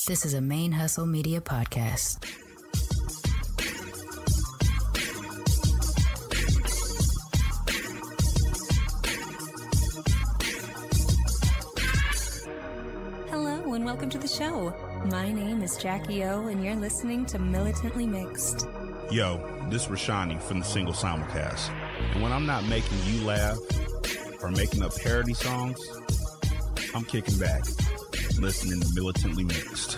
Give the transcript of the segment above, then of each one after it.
This is a ManeHustle Media podcast. Hello and welcome to the show. My name is Jackie O and you're listening to Militantly Mixed. Yo, this is Sharmane from the Single Simulcast. And when I'm not making you laugh or making up parody songs, I'm kicking back, listening to Militantly Mixed.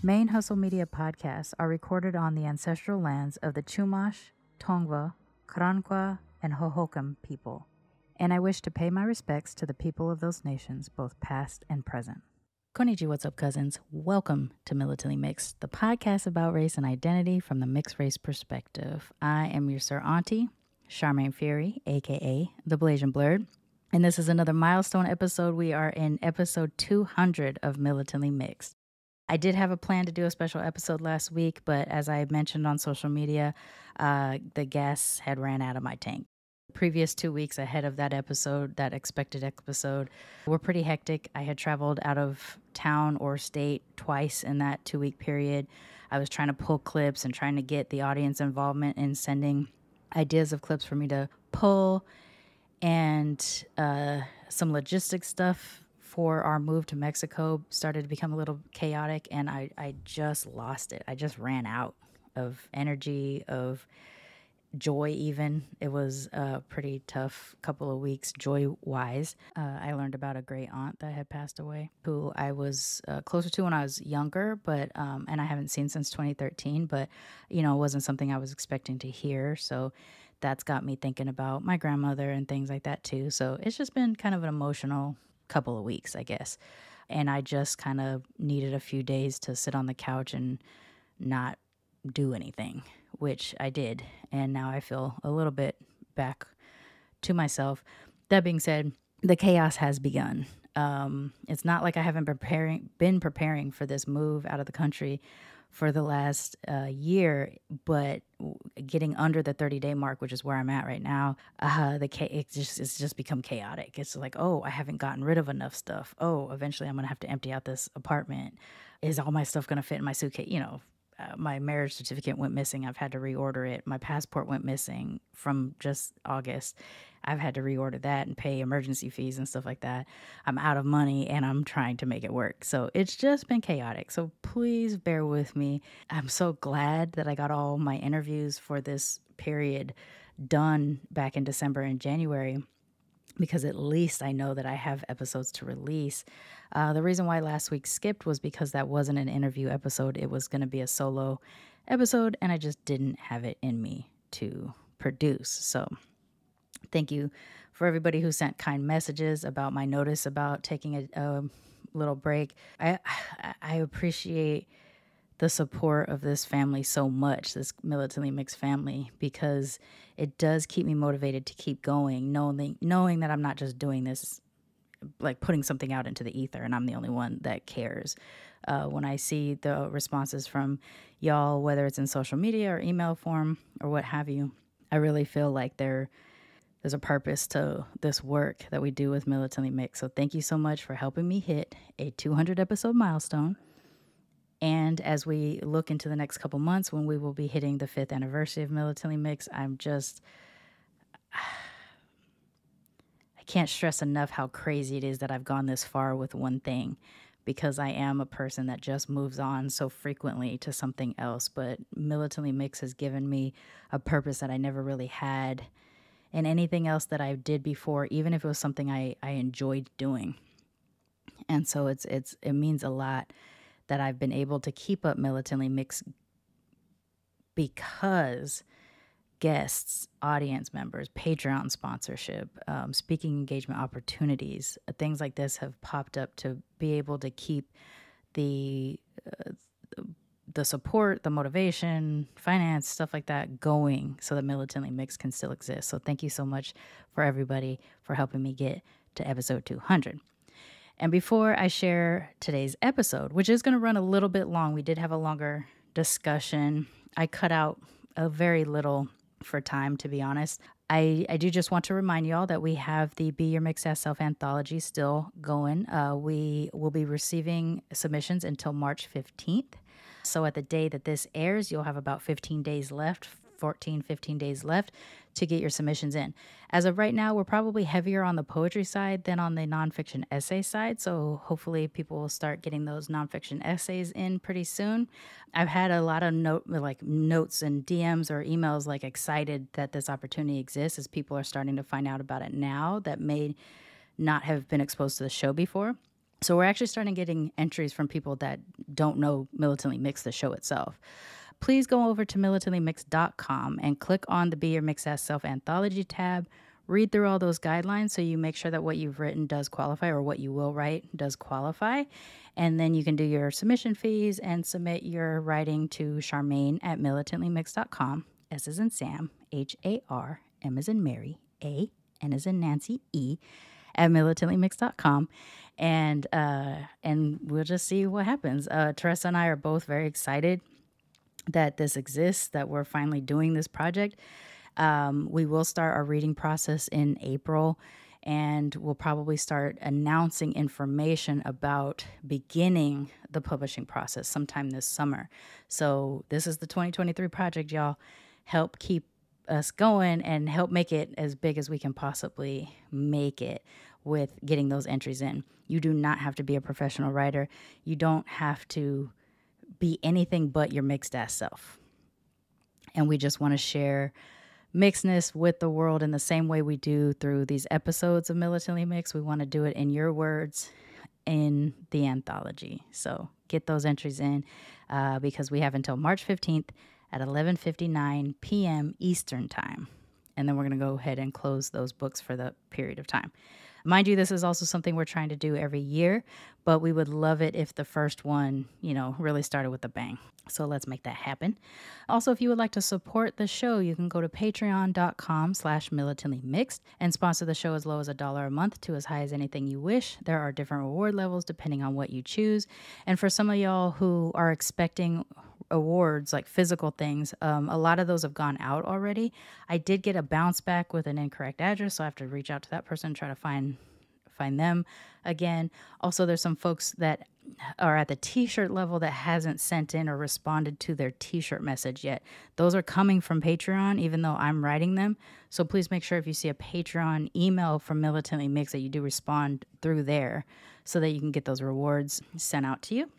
ManeHustle Media podcasts are recorded on the ancestral lands of the Chumash, Tongva, Karankawa, and Hohokam people, and I wish to pay my respects to the people of those nations, both past and present. Konnichiwa, what's up, cousins? Welcome to Militantly Mixed, the podcast about race and identity from the mixed race perspective. I am your Sir Auntie, Sharmane Fury, aka the Blasian Blurred, and this is another milestone episode. We are in episode 200 of Militantly Mixed. I did have a plan to do a special episode last week, but as I mentioned on social media, the gas had ran out of my tank. The previous 2 weeks ahead of that episode, that expected episode, were pretty hectic. I had traveled out of town or state twice in that 2-week period. I was trying to pull clips and trying to get the audience involvement in sending ideas of clips for me to pull, and some logistics stuff for our move to Mexico started to become a little chaotic, and I just lost it. I just ran out of energy, of joy even. It was a pretty tough couple of weeks joy-wise. I learned about a great aunt that had passed away, who I was closer to when I was younger, but and I haven't seen since 2013, but, you know, it wasn't something I was expecting to hear, so that's got me thinking about my grandmother and things like that too. So it's just been kind of an emotional couple of weeks, I guess. And I just kind of needed a few days to sit on the couch and not do anything, which I did. And now I feel a little bit back to myself. That being said, the chaos has begun. It's not like I haven't been preparing for this move out of the country for the last year, but getting under the 30-day mark, which is where I'm at right now, it's just become chaotic. It's like, oh, I haven't gotten rid of enough stuff. Oh, eventually I'm going to have to empty out this apartment. Is all my stuff going to fit in my suitcase? You know, my marriage certificate went missing. I've had to reorder it. My passport went missing from just August. I've had to reorder that and pay emergency fees and stuff like that. I'm out of money and I'm trying to make it work. So it's just been chaotic. So please bear with me. I'm so glad that I got all my interviews for this period done back in December and January, because at least I know that I have episodes to release. The reason why last week skipped was because that wasn't an interview episode. It was going to be a solo episode, and I just didn't have it in me to produce. So thank you for everybody who sent kind messages about my notice about taking a little break. I appreciate the support of this family so much, this Militantly Mixed family, because it does keep me motivated to keep going, knowing that I'm not just doing this, like putting something out into the ether and I'm the only one that cares. When I see the responses from y'all, whether it's in social media or email form or what have you, I really feel like there's a purpose to this work that we do with Militantly Mixed. So thank you so much for helping me hit a 200 episode milestone. And as we look into the next couple months when we will be hitting the 5th anniversary of Militantly Mixed, I can't stress enough how crazy it is that I've gone this far with one thing, because I am a person that just moves on so frequently to something else. But Militantly Mixed has given me a purpose that I never really had in anything else that I did before, even if it was something I enjoyed doing. And so it means a lot that I've been able to keep up Militantly Mixed, because guests, audience members, Patreon sponsorship, speaking engagement opportunities, things like this have popped up to be able to keep the support, the motivation, finance, stuff like that going, so that Militantly Mixed can still exist. So thank you so much for everybody for helping me get to episode 200. And before I share today's episode, which is going to run a little bit long, we did have a longer discussion. I cut out a very little for time, to be honest. I do just want to remind y'all that we have the Be Your Mixed Ass Self anthology still going. We will be receiving submissions until March 15th. So at the day that this airs, you'll have about 15 days left, 15 days left to get your submissions in. As of right now, we're probably heavier on the poetry side than on the nonfiction essay side. So hopefully people will start getting those nonfiction essays in pretty soon. I've had a lot of notes and DMs or emails excited that this opportunity exists, as people are starting to find out about it now that may not have been exposed to the show before. So we're actually starting getting entries from people that don't know Militantly Mixed, the show itself. Please go over to militantlymixed.com and click on the Be Your Mixed Ass Self anthology tab. Read through all those guidelines so you make sure that what you've written does qualify, or what you will write does qualify. And then you can do your submission fees and submit your writing to Sharmane at militantlymixed.com. S as in Sam, H-A-R, M as in Mary, A, N as in Nancy, E, at militantlymixed.com. And we'll just see what happens. Teresa and I are both very excited that this exists, that we're finally doing this project. We will start our reading process in April, and we'll probably start announcing information about beginning the publishing process sometime this summer. So this is the 2023 project, y'all. Help keep us going and help make it as big as we can possibly make it with getting those entries in. You do not have to be a professional writer. You don't have to be anything but your mixed ass self. And we just want to share mixedness with the world in the same way we do through these episodes of Militantly Mixed. We want to do it in your words in the anthology. So get those entries in because we have until March 15th at 11:59 p.m. Eastern time. And then we're going to go ahead and close those books for the period of time. Mind you, this is also something we're trying to do every year, but we would love it if the first one, really started with a bang. So let's make that happen. Also, if you would like to support the show, you can go to patreon.com/militantlymixed and sponsor the show as low as $1 a month to as high as anything you wish. There are different reward levels depending on what you choose. And for some of y'all who are expecting awards, like physical things, a lot of those have gone out already. I did get a bounce back with an incorrect address, so I have to reach out to that person and try to find them again. Also, there's some folks that are at the t-shirt level that hasn't sent in or responded to their t-shirt message yet. Those are coming from Patreon, even though I'm writing them. So please make sure if you see a Patreon email from Militantly Mixed that you do respond through there so that you can get those rewards sent out to you.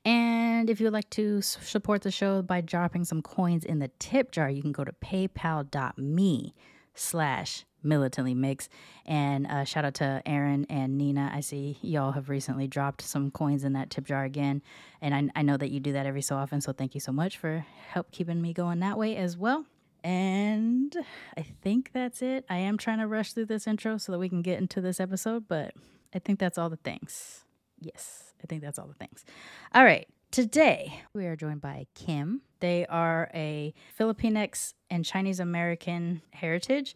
And if you would like to support the show by dropping some coins in the tip jar, you can go to paypal.me/militantlymix. And shout out to Aaron and Nina. I see y'all have recently dropped some coins in that tip jar again. And I know that you do that every so often. So thank you so much for help keeping me going that way as well. And I think that's it. I am trying to rush through this intro so that we can get into this episode, but I think that's all the things. Yes, I think that's all the things. All right. Today, we are joined by Kim. They are a FilipinX-Chinese American heritage,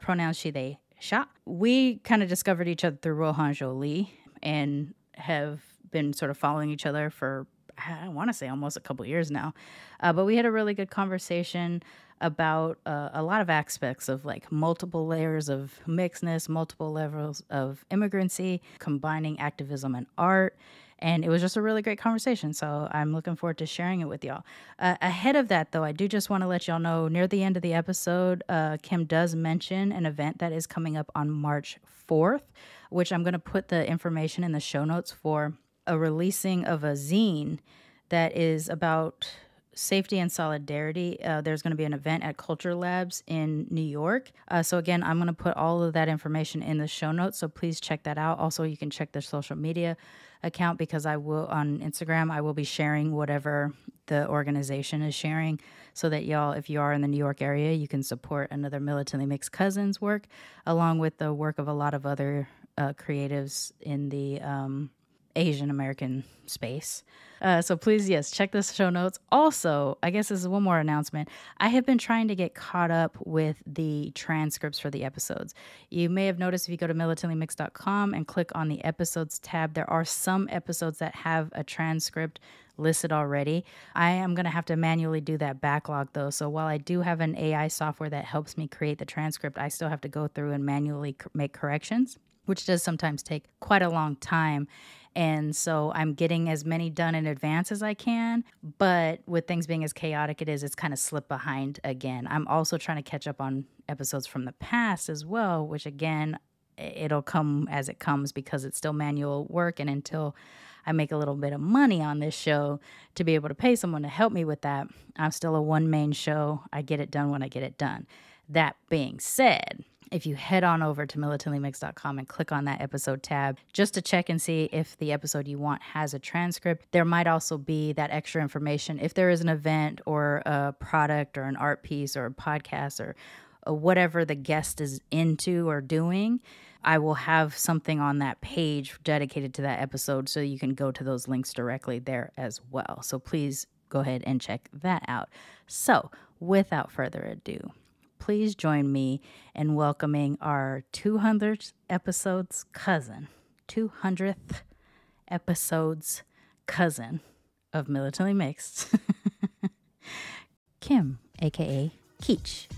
pronouns she, they, sha. We kind of discovered each other through Rohan Jolie and have been sort of following each other for, I want to say, almost a couple years now. But we had a really good conversation about a lot of aspects of multiple layers of mixedness, multiple levels of immigrancy, combining activism and art. And it was just a really great conversation. So I'm looking forward to sharing it with y'all. Ahead of that, though, I do just want to let y'all know near the end of the episode, Kim does mention an event that is coming up on March 4th, which I'm going to put the information in the show notes for a releasing of a zine that is about safety and solidarity. There's going to be an event at Culture Labs in New York. So again, I'm going to put all of that information in the show notes. So please check that out. Also, you can check their social media account because I will on Instagram, I will be sharing whatever the organization is sharing so that y'all, if you are in the New York area, you can support another Militantly Mixed Cousins work along with the work of a lot of other creatives in the Asian American space. So please, yes, check the show notes. Also, I guess this is one more announcement. I have been trying to get caught up with the transcripts for the episodes. You may have noticed if you go to militantlymix.com and click on the episodes tab, there are some episodes that have a transcript listed already. I am going to have to manually do that backlog though. So while I do have an AI software that helps me create the transcript, I still have to go through and manually make corrections, which does sometimes take quite a long time. And so I'm getting as many done in advance as I can. But with things being as chaotic it is, it's kind of slipped behind again. I'm also trying to catch up on episodes from the past as well, which again, it'll come as it comes because it's still manual work. And until I make a little bit of money on this show to be able to pay someone to help me with that, I'm still a one-man show. I get it done when I get it done. That being said, if you head on over to militantlymix.com and click on that episode tab just to check and see if the episode you want has a transcript, there might also be that extra information if there is an event or a product or an art piece or a podcast or whatever the guest is into or doing. I will have something on that page dedicated to that episode so you can go to those links directly there as well. So please go ahead and check that out. So without further ado, please join me in welcoming our 200th episodes cousin of Militantly Mixed, Kim, aka Keech.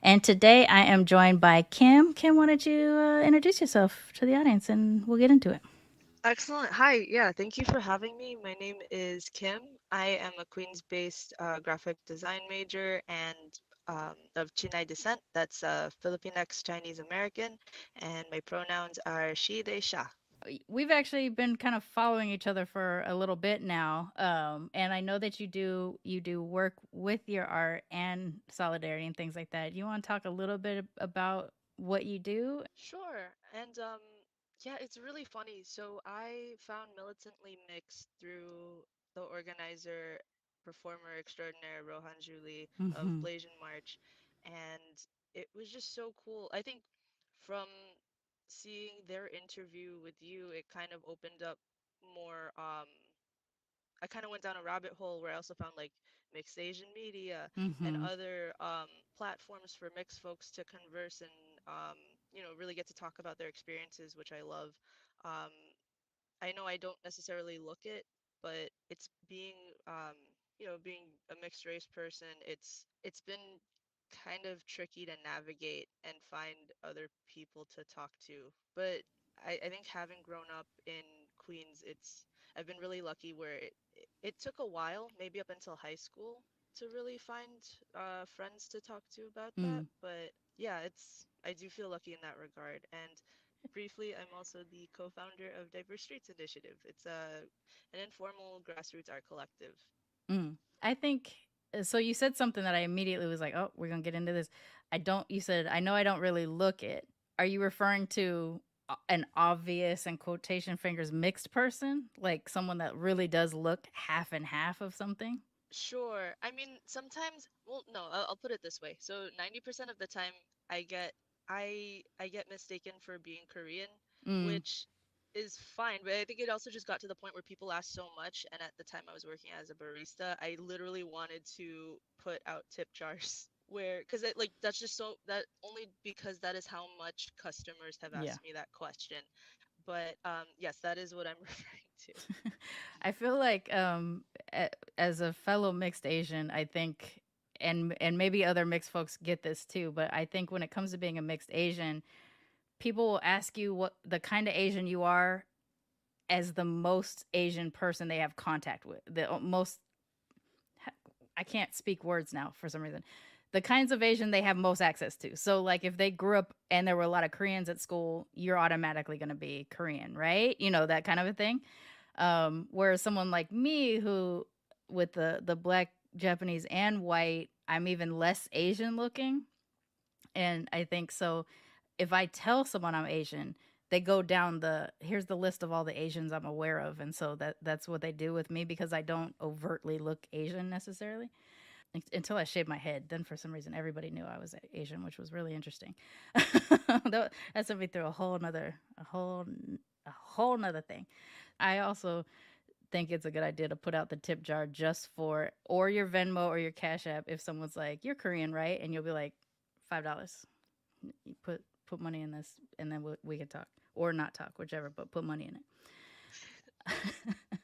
And today I am joined by Kim. Kim, why don't you introduce yourself to the audience and we'll get into it. Excellent. Hi. Yeah, thank you for having me. My name is Kim. I am a Queens-based graphic design major and of Chinese descent. That's FilipinX-Chinese American. And my pronouns are she, they, sha. We've actually been kind of following each other for a little bit now, and I know that you do work with your art and solidarity and things like that. You want to talk a little bit about what you do? Sure. And yeah, it's really funny. So I found Militantly Mixed through the organizer, performer extraordinaire Rohan Julie of Blasian March, and it was just so cool. I think from seeing their interview with you, it kind of opened up more. I kind of went down a rabbit hole where I also found like mixed Asian media and other platforms for mixed folks to converse and really get to talk about their experiences, which I love. Um, I know I don't necessarily look it, but it's being a mixed race person, it's been kind of tricky to navigate and find other people to talk to. But I think having grown up in Queens, I've been really lucky where it took a while, maybe up until high school, to really find friends to talk to about that. But yeah, I do feel lucky in that regard. And briefly, I'm also the co-founder of Diverse Streets Initiative. It's an informal grassroots art collective. I think so. You said something that I immediately was like, "Oh, we're gonna get into this." You said, "I know I don't really look it." Are you referring to an obvious and quotation fingers mixed person, like someone that really does look half and half of something? Sure. I mean, sometimes, well, no, I'll put it this way. So 90% of the time I get I get mistaken for being Korean, which is fine, but I think it also just got to the point where people asked so much, and at the time I was working as a barista, I literally wanted to put out tip jars where because that's just so that only because that is how much customers have asked me that question. But yes, that is what I'm referring to. I feel like as a fellow mixed Asian, I think and maybe other mixed folks get this too, but I think when it comes to being a mixed Asian, people will ask you what the kind of Asian you are as the most Asian person they have contact with. The most I can't speak words now for some reason. The kinds of Asian they have most access to. So like if they grew up and there were a lot of Koreans at school, you're automatically going to be Korean, right? You know, that kind of a thing. Whereas someone like me who with the black, Japanese and white, I'm even less Asian looking. And I think so if I tell someone I'm Asian, they go down here's the list of all the Asians I'm aware of, and so that's what they do with me because I don't overtly look Asian necessarily until I shaved my head. Then for some reason everybody knew I was Asian, which was really interesting. That sent me through a whole nother thing. I also think it's a good idea to put out the tip jar just for, or your Venmo or your Cash App if someone's like, "You're Korean, right?" And you'll be like, $5. You put money in this, and then we can talk or not talk, whichever. But put money in it. I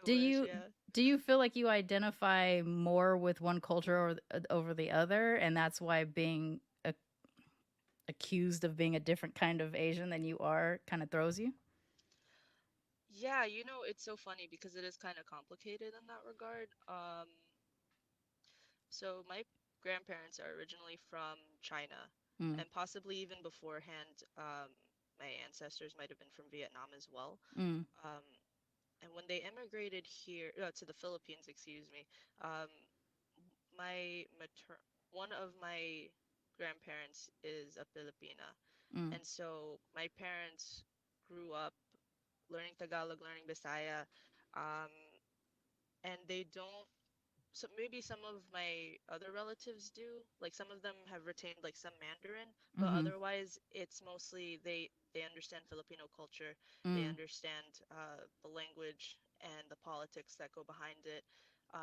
do wish, you yeah. do you feel like you identify more with one culture or over the other, and that's why being accused of being a different kind of Asian than you are kind of throws you? Yeah, it's so funny because it is kind of complicated in that regard. So my grandparents are originally from China, Mm, and possibly even beforehand, my ancestors might have been from Vietnam as well. mm, Um, and when they immigrated here, to the Philippines, excuse me, um, my mater one of my grandparents is a Filipina, mm, and so my parents grew up learning Tagalog, learning Bisaya, um, and they don't. So maybe some of my other relatives do. Like some of them have retained like some Mandarin, but mm-hmm, otherwise it's mostly they understand Filipino culture, they mm, understand the language and the politics that go behind it.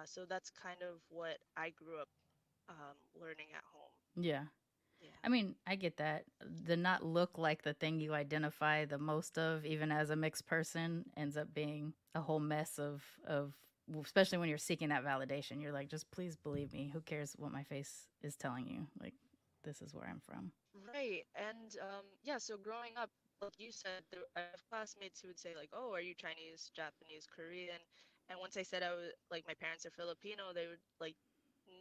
So that's kind of what I grew up learning at home. yeah. Yeah. I mean, I get that. The not look like the thing you identify the most of, even as a mixed person, ends up being a whole mess of especially when you're seeking that validation. You're like, just please believe me. Who cares what my face is telling you? Like, this is where I'm from. Right. And yeah, so growing up, like you said, I have classmates who would say like, "Oh, are you Chinese, Japanese, Korean?" And once I said I was like my parents are Filipino, they would like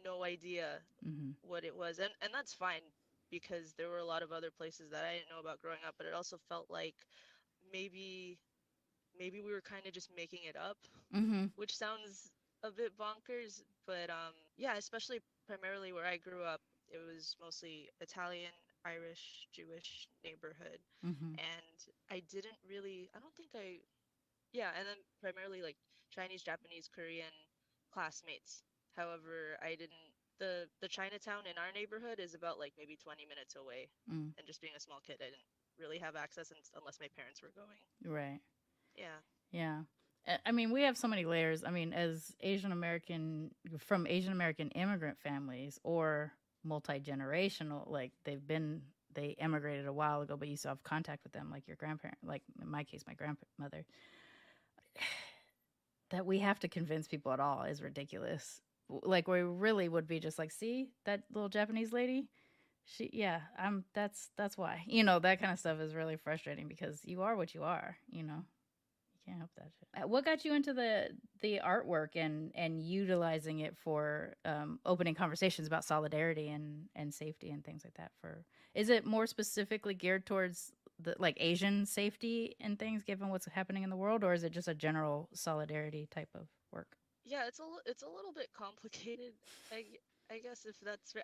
no idea Mm-hmm. what it was. And that's fine because there were a lot of other places that I didn't know about growing up, but it also felt like maybe maybe we were kind of just making it up, Mm-hmm. which sounds a bit bonkers, but yeah, especially primarily where I grew up, it was mostly Italian, Irish, Jewish neighborhood. Mm-hmm. And I don't think yeah, and then primarily like Chinese, Japanese, Korean classmates. However, I didn't, the Chinatown in our neighborhood is about like maybe 20 minutes away. Mm. And just being a small kid, I didn't really have access unless my parents were going. Right. Yeah. Yeah. I mean, we have so many layers. I mean, as Asian American, from Asian American immigrant families or multi generational, like they immigrated a while ago, but you still have contact with them, like your grandparent, like in my case, my grandmother. That we have to convince people at all is ridiculous. Like, we really would be just like, see that little Japanese lady? Yeah, that's why. That kind of stuff is really frustrating because you are what you are. You can't help that shit. What got you into the artwork and utilizing it for opening conversations about solidarity and safety and things like that? Is it more specifically geared towards the like Asian safety and things, given what's happening in the world, or is it just a general solidarity type of work? Yeah, it's a little bit complicated. I guess if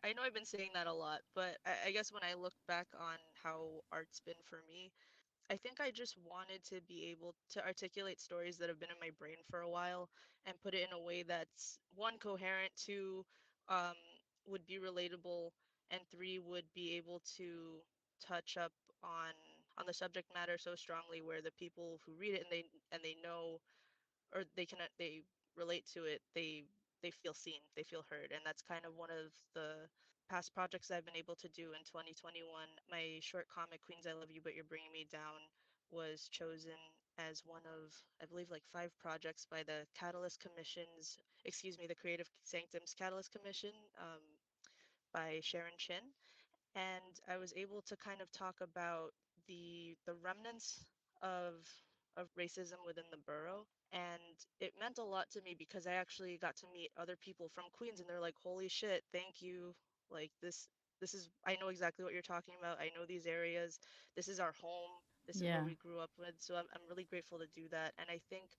I know I've been saying that a lot, but I guess when I look back on how art's been for me, I think I just wanted to be able to articulate stories that have been in my brain for a while and put it in a way that's one, coherent, two, um, would be relatable, and three, would be able to touch up on on the subject matter so strongly where the people who read it and they know, or they relate to it, they feel seen, they feel heard. And that's kind of one of the past projects I've been able to do in 2021. My short comic Queens I Love You But You're Bringing Me Down was chosen as one of, I believe, like five projects by the Catalyst Commission's, excuse me, the Creative Sanctums Catalyst Commission, by Sharon Chin. And I was able to kind of talk about the remnants of racism within the borough. And it meant a lot to me because I actually got to meet other people from Queens, and they're like, "Holy shit, thank you. Like this is, I know exactly what you're talking about. I know these areas. This is our home. This is where Yeah. we grew up with." So I'm really grateful to do that. And I think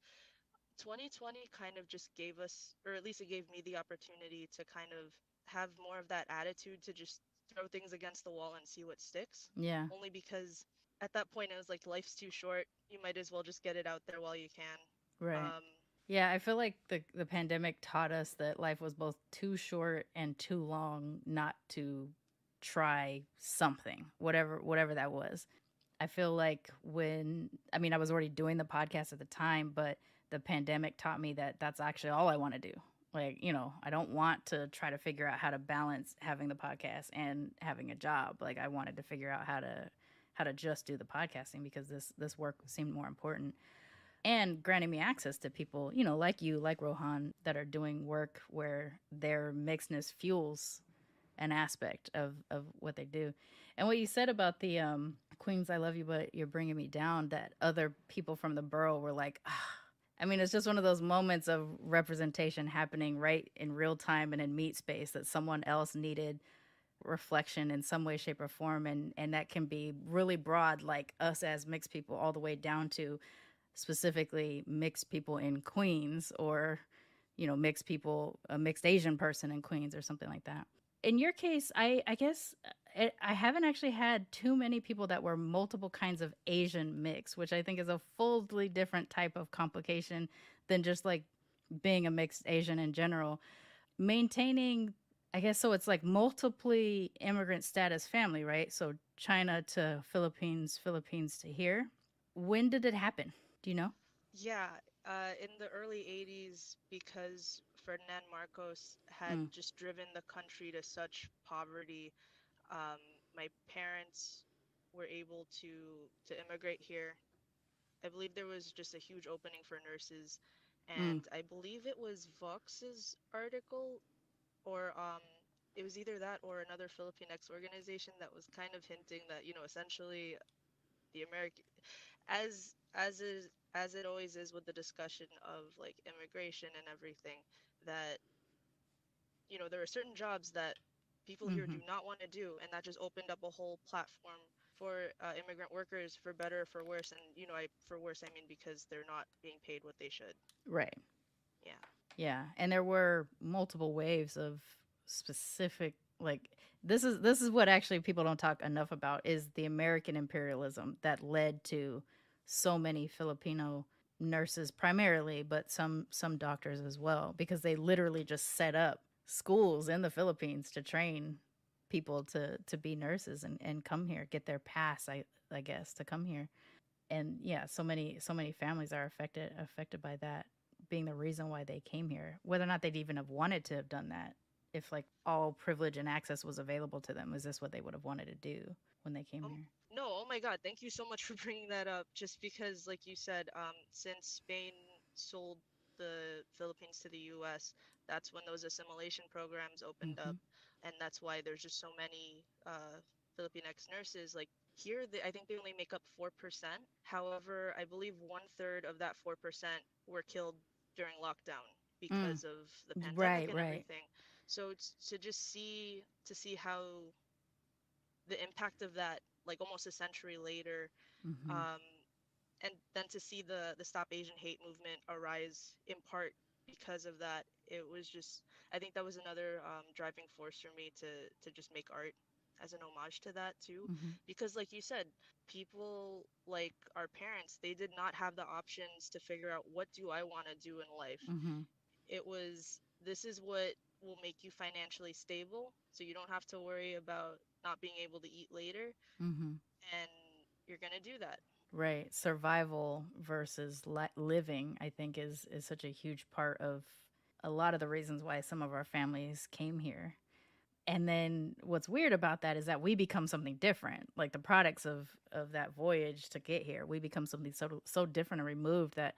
2020 kind of just gave us, or at least it gave me the opportunity to kind of have more of that attitude to just throw things against the wall and see what sticks. Yeah. Only because at that point it was like life's too short. You might as well just get it out there while you can. Right. Um, Yeah, I feel like the pandemic taught us that life was both too short and too long not to try something, whatever that was. I feel like I was already doing the podcast at the time, but the pandemic taught me that that's actually all I want to do. Like, I don't want to try to figure out how to balance having the podcast and having a job. Like, I wanted to figure out how to just do the podcasting because this work seemed more important, and granting me access to people, like you, like Rohan, that are doing work where their mixedness fuels an aspect of what they do. And what you said about the Queens, I love you, but you're bringing me down, that other people from the borough were like, ah. I mean, it's just one of those moments of representation happening right in real time and in meat space, that someone else needed reflection in some way, shape, or form. And that can be really broad, like us as mixed people, all the way down to specifically mixed people in Queens, or mixed people, a mixed Asian person in Queens or something like that. In your case, I guess I haven't actually had too many people that were multiple kinds of Asian mix, which I think is a fully different type of complication than just like being a mixed Asian in general. Maintaining, I guess, so it's like multiply immigrant status family, right? So China to Philippines, Philippines to here. When did it happen? Do you know? yeah, in the early 80s, because Ferdinand Marcos had Mm, just driven the country to such poverty, um, my parents were able to immigrate here. I believe there was just a huge opening for nurses, mm, and I believe it was Vox's article, or it was either that or another FilipinX organization that was kind of hinting that, essentially the American, as it always is with the discussion of like immigration and everything, that there are certain jobs that people here mm-hmm. do not want to do, and that just opened up a whole platform for immigrant workers, for better or for worse. And for worse, I mean because they're not being paid what they should. Right. Yeah. Yeah, and there were multiple waves of specific, like, this is what actually people don't talk enough about, is the American imperialism that led to so many Filipino nurses primarily, but some doctors as well, because they literally just set up schools in the Philippines to train people to be nurses and come here, get their pass, I guess, to come here. And yeah, so many families are affected by that being the reason why they came here, whether or not they'd even have wanted to have done that. If like all privilege and access was available to them, is this what they would have wanted to do when they came Um, here? no, oh my God, thank you so much for bringing that up. Just because, like you said, since Spain sold the Philippines to the U.S., that's when those assimilation programs opened Mm-hmm. up, and that's why there's just so many Filipinx nurses. Like here, I think they only make up 4%. However, I believe 1/3 of that 4% were killed during lockdown Mm. because of the pandemic Right, and right. everything. So it's to just see how the impact of that, like almost a century later, Mm-hmm. um, and then to see the Stop Asian Hate movement arise in part because of that. It was just, I think that was another driving force for me to just make art as an homage to that too, Mm-hmm. because like you said, people like our parents, they did not have the options to figure out what do I want to do in life. Mm-hmm. It was, this is what will make you financially stable, so you don't have to worry about not being able to eat later, Mm-hmm. and you're gonna do that. Right. Survival versus living, I think, is such a huge part of a lot of the reasons why some of our families came here. And then what's weird about that is that we become something different. Like the products of that voyage to get here, we become something so different and removed that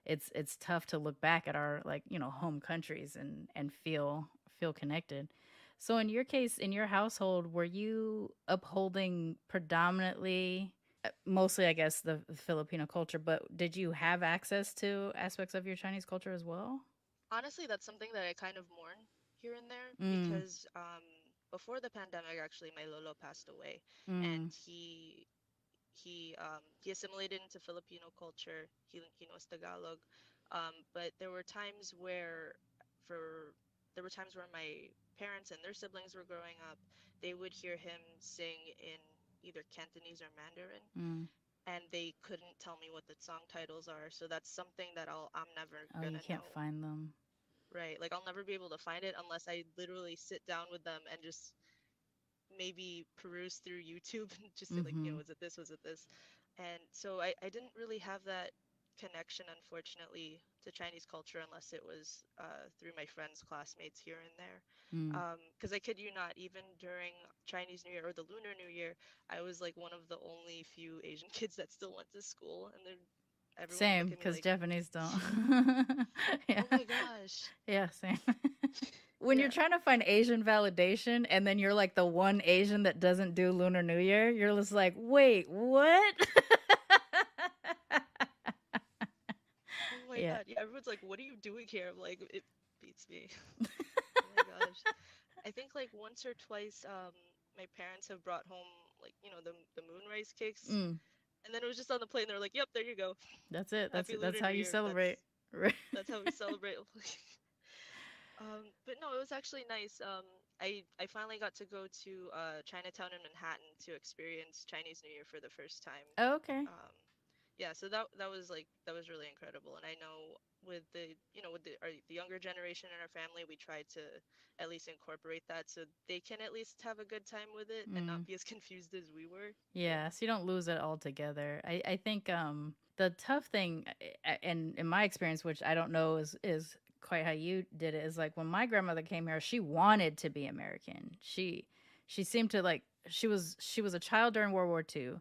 it's tough to look back at our, like, home countries and feel connected. So in your case, in your household, were you upholding predominantly, mostly, I guess, the Filipino culture, but did you have access to aspects of your Chinese culture as well? Honestly, that's something that I kind of mourn here and there, Mm, because before the pandemic, actually, my lolo passed away, and mm, he assimilated into Filipino culture. He knows Tagalog, but for there were times where my parents and their siblings were growing up, they would hear him sing in either Cantonese or Mandarin, Mm. and they couldn't tell me what the song titles are. So that's something that I'm never Oh, you gonna can't know. find them. Right. Like I'll never be able to find it unless I literally sit down with them and just maybe peruse through YouTube and just say like, Mm-hmm. was it this? Was it this? And so I didn't really have that connection, unfortunately, to Chinese culture unless it was through my friends, classmates here and there. Mm. Because I kid you not, even during Chinese New Year or the Lunar New Year, I was like one of the only few Asian kids that still went to school, and then everyone would Same, look at me because like, Japanese don't. Yeah. "Oh my gosh." Yeah, same. When you're Yeah. trying to find Asian validation and then you're like the one Asian that doesn't do Lunar New Year, you're just like, wait, what? Oh my Yeah. God. Yeah, everyone's like, "What are you doing here?" I'm like, it beats me. Oh my gosh. I think like once or twice, my parents have brought home like, the moonrise cakes. Mm, And then it was just on the plate and they're like, "Yep, there you go. that's it. Happy That's Lunar how New you Year." celebrate. Right. That's how we celebrate. But no, it was actually nice. I finally got to go to Chinatown in Manhattan to experience Chinese New Year for the first time. Oh, okay. Um, yeah, so that was really incredible. And I know with the younger generation in our family, we try to at least incorporate that so they can at least have a good time with it and not Mm. be as confused as we were. Yeah, so you don't lose it altogether. I think the tough thing and in my experience, which I don't know is quite how you did it, is like when my grandmother came here, she wanted to be American. She seemed to like she was a child during World War II,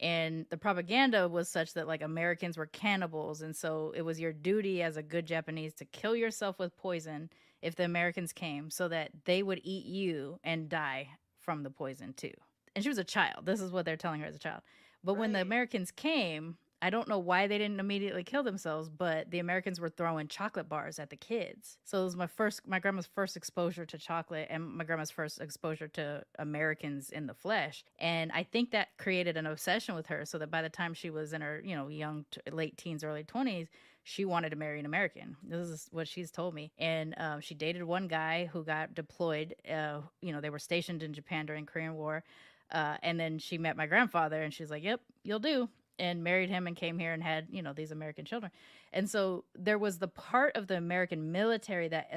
and the propaganda was such that like Americans were cannibals, and so it was your duty as a good Japanese to kill yourself with poison if the Americans came so that they would eat you and die from the poison too. And she was a child. This is what they're telling her as a child. But when the Right. Americans came, I don't know why they didn't immediately kill themselves, but the Americans were throwing chocolate bars at the kids. So it was my grandma's first exposure to chocolate and my grandma's first exposure to Americans in the flesh. And I think that created an obsession with her so that by the time she was in her, late teens, early 20s, she wanted to marry an American. This is what she's told me. And she dated one guy who got deployed. They were stationed in Japan during Korean War. And then she met my grandfather and she's like, yep, you'll do. And married him and came here and had, these American children. And so there was the part of the American military that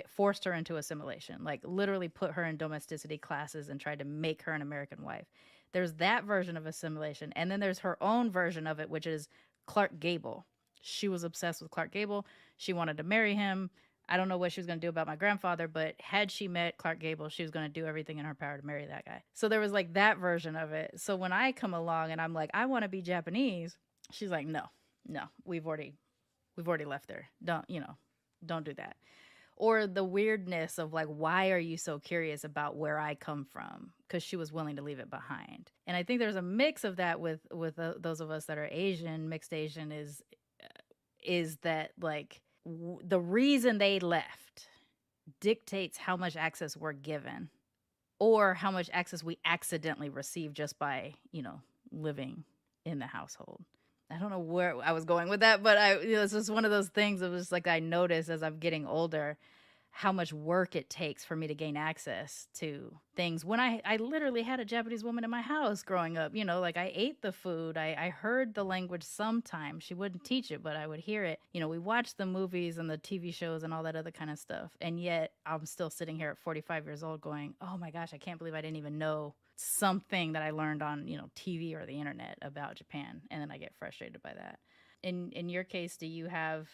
forced her into assimilation, like literally put her in domesticity classes and tried to make her an American wife. There's that version of assimilation. And then there's her own version of it, which is Clark Gable. She was obsessed with Clark Gable. She wanted to marry him. I don't know what she was going to do about my grandfather, but had she met Clark Gable, she was going to do everything in her power to marry that guy. So there was like that version of it. So when I come along and I'm like, I want to be Japanese, she's like, no, we've already left there. Don't do that. Or the weirdness of like, why are you so curious about where I come from? Because she was willing to leave it behind. And I think there's a mix of that with those of us that are Asian. Mixed Asian is that like the reason they left dictates how much access we're given or how much access we accidentally receive just by, living in the household. I don't know where I was going with that, but it's just one of those things. It was like I noticed as I'm getting older how much work it takes for me to gain access to things. When I literally had a Japanese woman in my house growing up, like I ate the food. I heard the language sometimes. She wouldn't teach it, but I would hear it. We watched the movies and the TV shows and all that other kind of stuff. And yet I'm still sitting here at 45 years old going, oh my gosh, I can't believe I didn't even know something that I learned on, TV or the internet about Japan. And then I get frustrated by that. In your case, do you have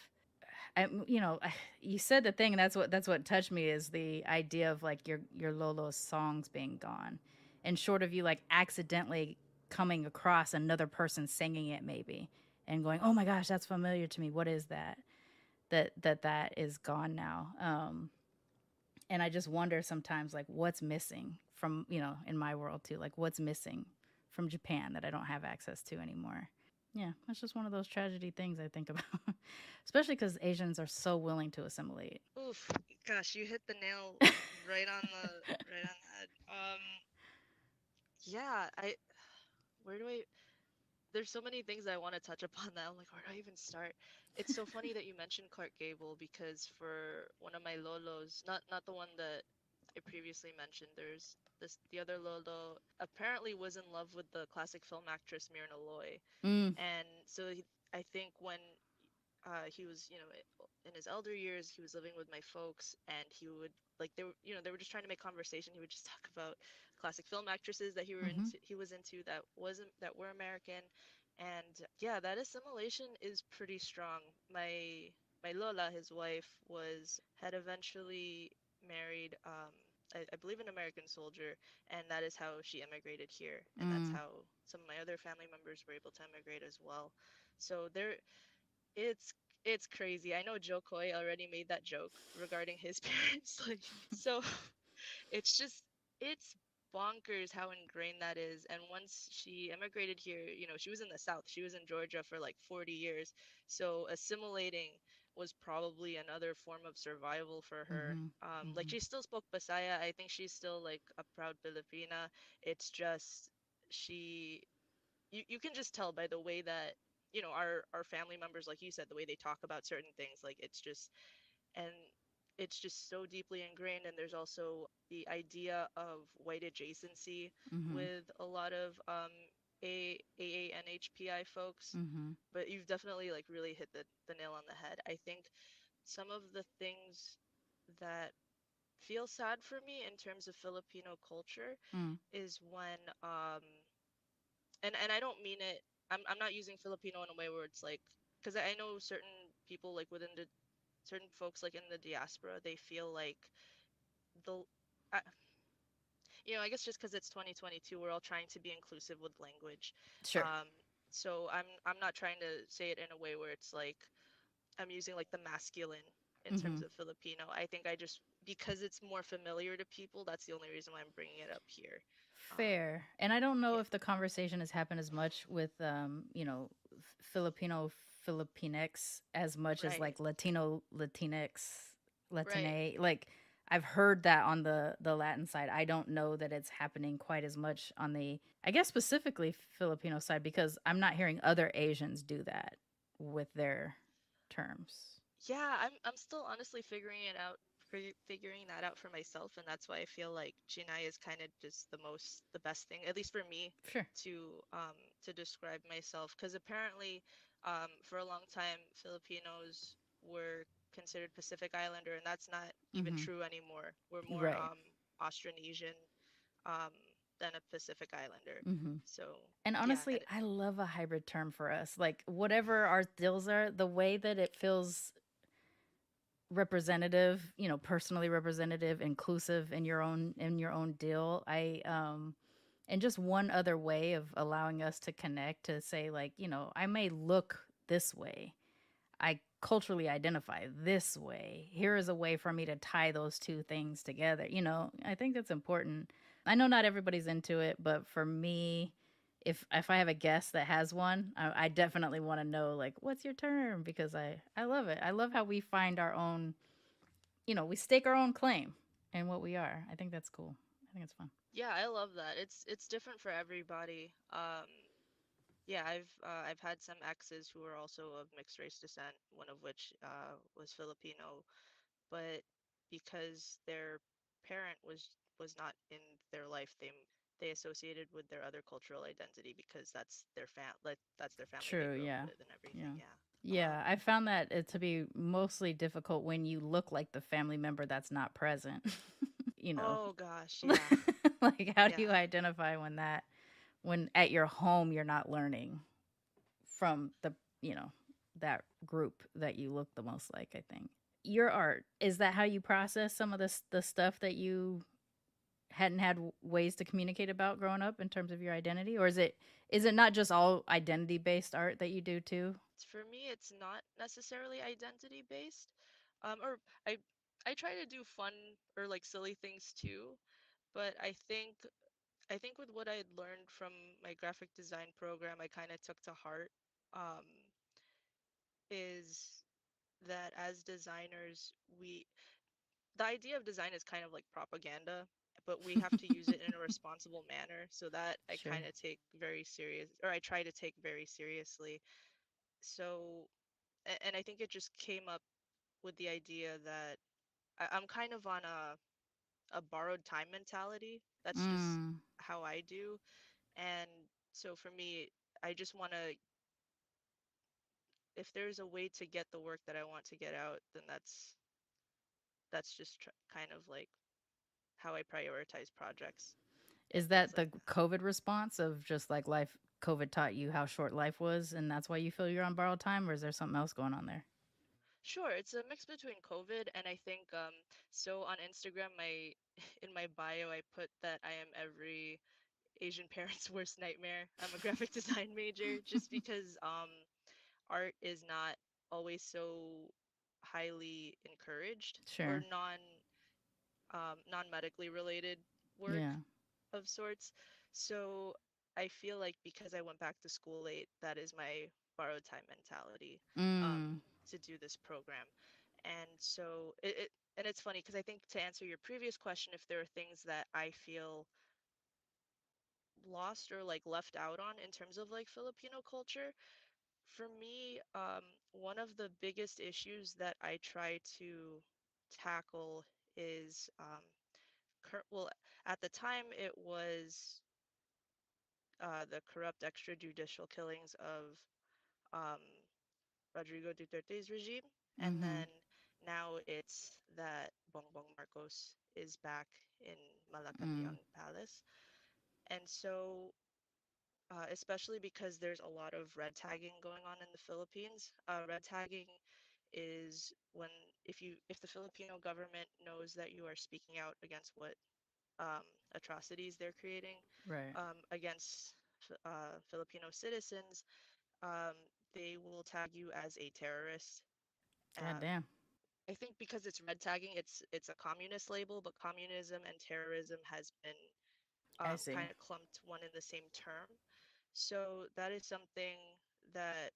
you said the thing, and that's what touched me is the idea of like your Lolo's songs being gone, and short of you like accidentally coming across another person singing it maybe, and going, oh my gosh, that's familiar to me. What is that? That is gone now. And I just wonder sometimes like what's missing from in my world too, like what's missing from Japan that I don't have access to anymore. Yeah, that's just one of those tragedy things I think about, especially because Asians are so willing to assimilate. Oof, gosh, you hit the nail right on the head. Yeah, where do I? There's so many things I want to touch upon that. I'm like, where do I even start? It's so funny that you mentioned Clark Gable because for one of my lolos, not the one that I previously mentioned, there's the other Lolo apparently was in love with the classic film actress Myrna Loy. Mm. And so I think when he was, in his elder years, he was living with my folks, and he would like they were just trying to make conversation. He would just talk about classic film actresses that Mm-hmm. he was into that were American, and yeah, that assimilation is pretty strong. My Lola, his wife, was had eventually married, I believe, an American soldier, and that is how she immigrated here, and that's Mm. how some of my other family members were able to immigrate as well. So it's it's crazy. I know Joe Coy already made that joke regarding his parents. Like, so it's just it's bonkers how ingrained that is. And once she immigrated here, she was in the South. She was in Georgia for like 40 years. So assimilating was probably another form of survival for her. Mm-hmm. Like, Mm-hmm. she still spoke Bisaya. I think she's still like a proud Filipina. It's just she you can just tell by the way that our family members, like you said, the way they talk about certain things, like and it's just so deeply ingrained. And there's also the idea of white adjacency Mm-hmm. with a lot of AANHPI folks. Mm-hmm. But you've definitely like really hit the nail on the head. I think some of the things that feel sad for me in terms of Filipino culture Mm. is when and I don't mean it. I'm not using Filipino in a way where it's like, because I know certain people, like within the certain folks like in the diaspora, they feel like the I, I guess just because it's 2022, we're all trying to be inclusive with language. Sure. Um, so I'm not trying to say it in a way where it's like I'm using like the masculine in Mm-hmm. terms of Filipino. I think I just, because it's more familiar to people, that's the only reason why I'm bringing it up here. Um, Fair. And I don't know yeah, if the conversation has happened as much with, Filipino Filipinx as much as right, like Latino Latinx, right. Latine. Like I've heard that on the Latin side. I don't know that it's happening quite as much on the, I guess specifically Filipino side, because I'm not hearing other Asians do that with their terms. Yeah, I'm still honestly figuring that out for myself, and that's why I feel like Jinai is kind of just the best thing, at least for me, Sure. to um to describe myself. Because apparently, for a long time, Filipinos were considered Pacific Islander, and that's not even Mm-hmm. true anymore. We're more Right. Austronesian um than a Pacific Islander. Mm-hmm. So And yeah, honestly, I love a hybrid term for us. Like whatever our deals are, the way that it feels representative, personally representative, inclusive in your own deal. And just one other way of allowing us to connect, to say like, I may look this way. I culturally identify this way. Here is a way for me to tie those two things together. I think that's important. I know not everybody's into it, but for me, if I have a guest that has one, I definitely want to know like what's your term, because I love it. I love how we find our own. We stake our own claim in what we are. I think that's cool. I think it's fun. yeah, I love that. It's different for everybody. Yeah, I've had some exes who are also of mixed race descent, one of which was Filipino, but because their parent was not in their life, they associated with their other cultural identity because that's their family they True. grew up Yeah. with and everything. Yeah. Yeah. Yeah, I found that it to be mostly difficult when you look like the family member that's not present. you know. Oh gosh, yeah. Like how do Yeah. you identify when at your home you're not learning from you know, that group that you look the most like, I think. Your art, is that how you process some of the stuff that you hadn't had ways to communicate about growing up in terms of your identity, or is it not just all identity based art that you do too? For me, it's not necessarily identity based. Or I try to do fun or like silly things too, but I think with what I had learned from my graphic design program, I kind of took to heart, um, is that as designers, the idea of design is kind of like propaganda, but we have to use it in a responsible manner. So that I Sure. kind of take very serious, or I try to take very seriously. So, and I think it just came up with the idea that I'm kind of on a borrowed time mentality. That's just how I do. And so for me, I just want to, if there's a way to get the work that I want to get out, then that's just kind of like how I prioritize projects and Is things that like the that. COVID response of just like life? COVID taught you how short life was, and that's why you feel you're on borrowed time, or is there something else going on there? Sure, it's a mix between COVID and I think so on Instagram my in my bio I put that I am every Asian parent's worst nightmare. I'm a graphic design major just because art is not always so highly encouraged or Sure. non-medically related work Yeah. of sorts. So I feel like because I went back to school late, that is my borrowed time mentality um, Mm. to do this program. And so it and it's funny because I think to answer your previous question, if there are things that I feel lost or like left out on in terms of like Filipino culture, for me, one of the biggest issues that I try to tackle is well, at the time it was the corrupt extrajudicial killings of um, Rodrigo Duterte's regime, and Mm-hmm. then now it's that Bongbong Marcos is back in Mm. Malacanang Palace, and so especially because there's a lot of red tagging going on in the Philippines. Red tagging is when if the Filipino government knows that you are speaking out against what um, atrocities they're creating Right. against Filipino citizens, um, they will tag you as a terrorist. God Um, damn. I think because it's red tagging, it's a communist label, but communism and terrorism has been I see. kind of clumped one in the same term. So that is something that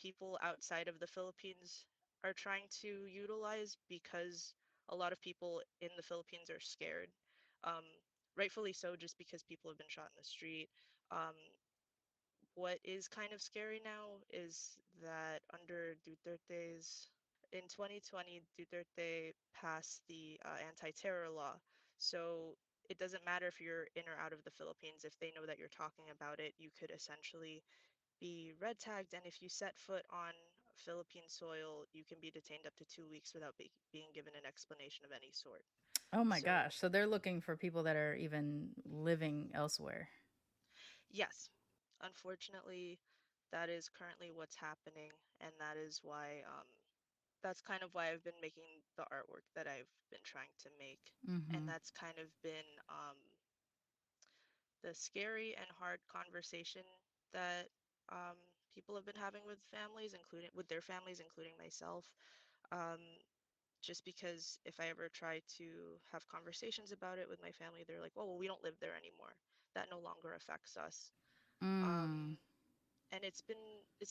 people outside of the Philippines are trying to utilize because a lot of people in the Philippines are scared. Um, Rightfully so, just because people have been shot in the street. Um, what is kind of scary now is that under Duterte's, in 2020, Duterte passed the anti-terror law. So it doesn't matter if you're in or out of the Philippines, if they know that you're talking about it, you could essentially be red tagged. And if you set foot on Philippine soil, you can be detained up to 2 weeks without being given an explanation of any sort. Oh my So, gosh. So they're looking for people that are even living elsewhere. yes, unfortunately, that is currently what's happening. And that is why that's kind of why I've been making the artwork that I've been trying to make. And Mm-hmm. that's kind of been the scary and hard conversation that um, people have been having with families, including with their families, including myself. Um, just because if I ever try to have conversations about it with my family, they're like, "Oh, well, we don't live there anymore. That no longer affects us." Um, Mm. and it's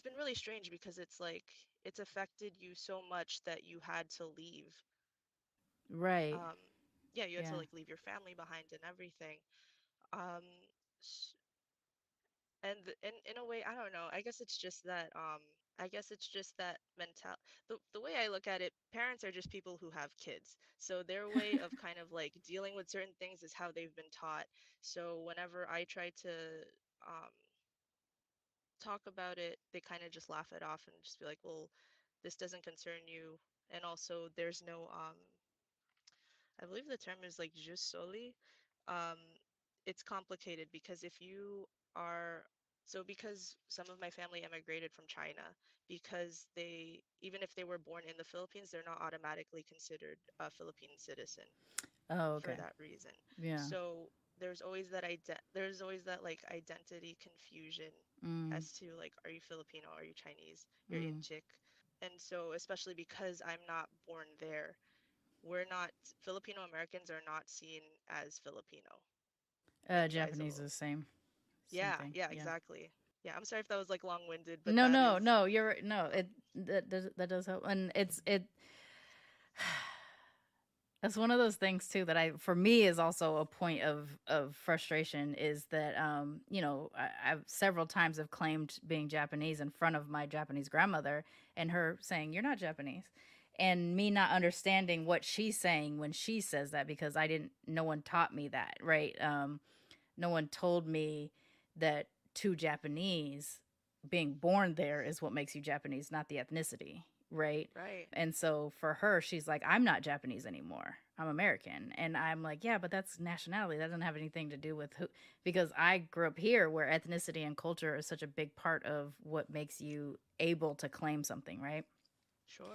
been really strange because it's like it's affected you so much that you had to leave. Right. Um, yeah, you had to Yeah. like leave your family behind and everything. Um, s- and in a way, I don't know. I guess it's just that mental the way I look at it, parents are just people who have kids. So their way of kind of like dealing with certain things is how they've been taught. So whenever I try to um talk about it, they kind of just laugh it off and just be like, "Well, this doesn't concern you." And also there's no I believe the term is like jus soli. Um, it's complicated because if you are because some of my family immigrated from China because even if they were born in the Philippines, they're not automatically considered a Philippine citizen Oh, for okay. that reason. Yeah. So there's always that like identity confusion Mm. as to like are you Filipino, are you Chinese, you're Mm. Inchik. And so especially because I'm not born there, we're not Filipino Americans are not seen as Filipino in the eyes of Japanese is the same. Same yeah, thing. yeah, Yeah. exactly. Yeah, I'm sorry if that was like long-winded, but No, that no, is no. You're right. No. It that does help, and it. That's one of those things too that for me is also a point of frustration is that I've several times have claimed being Japanese in front of my Japanese grandmother and her saying you're not Japanese, and me not understanding what she's saying when she says that, because no one taught me that, right? No one told me that to Japanese, being born there is what makes you Japanese, not the ethnicity, right? Right. And so for her, she's like, I'm not Japanese anymore. I'm American. And I'm like, yeah, but that's nationality. That doesn't have anything to do with who, because I grew up here where ethnicity and culture is such a big part of what makes you able to claim something, right? Sure.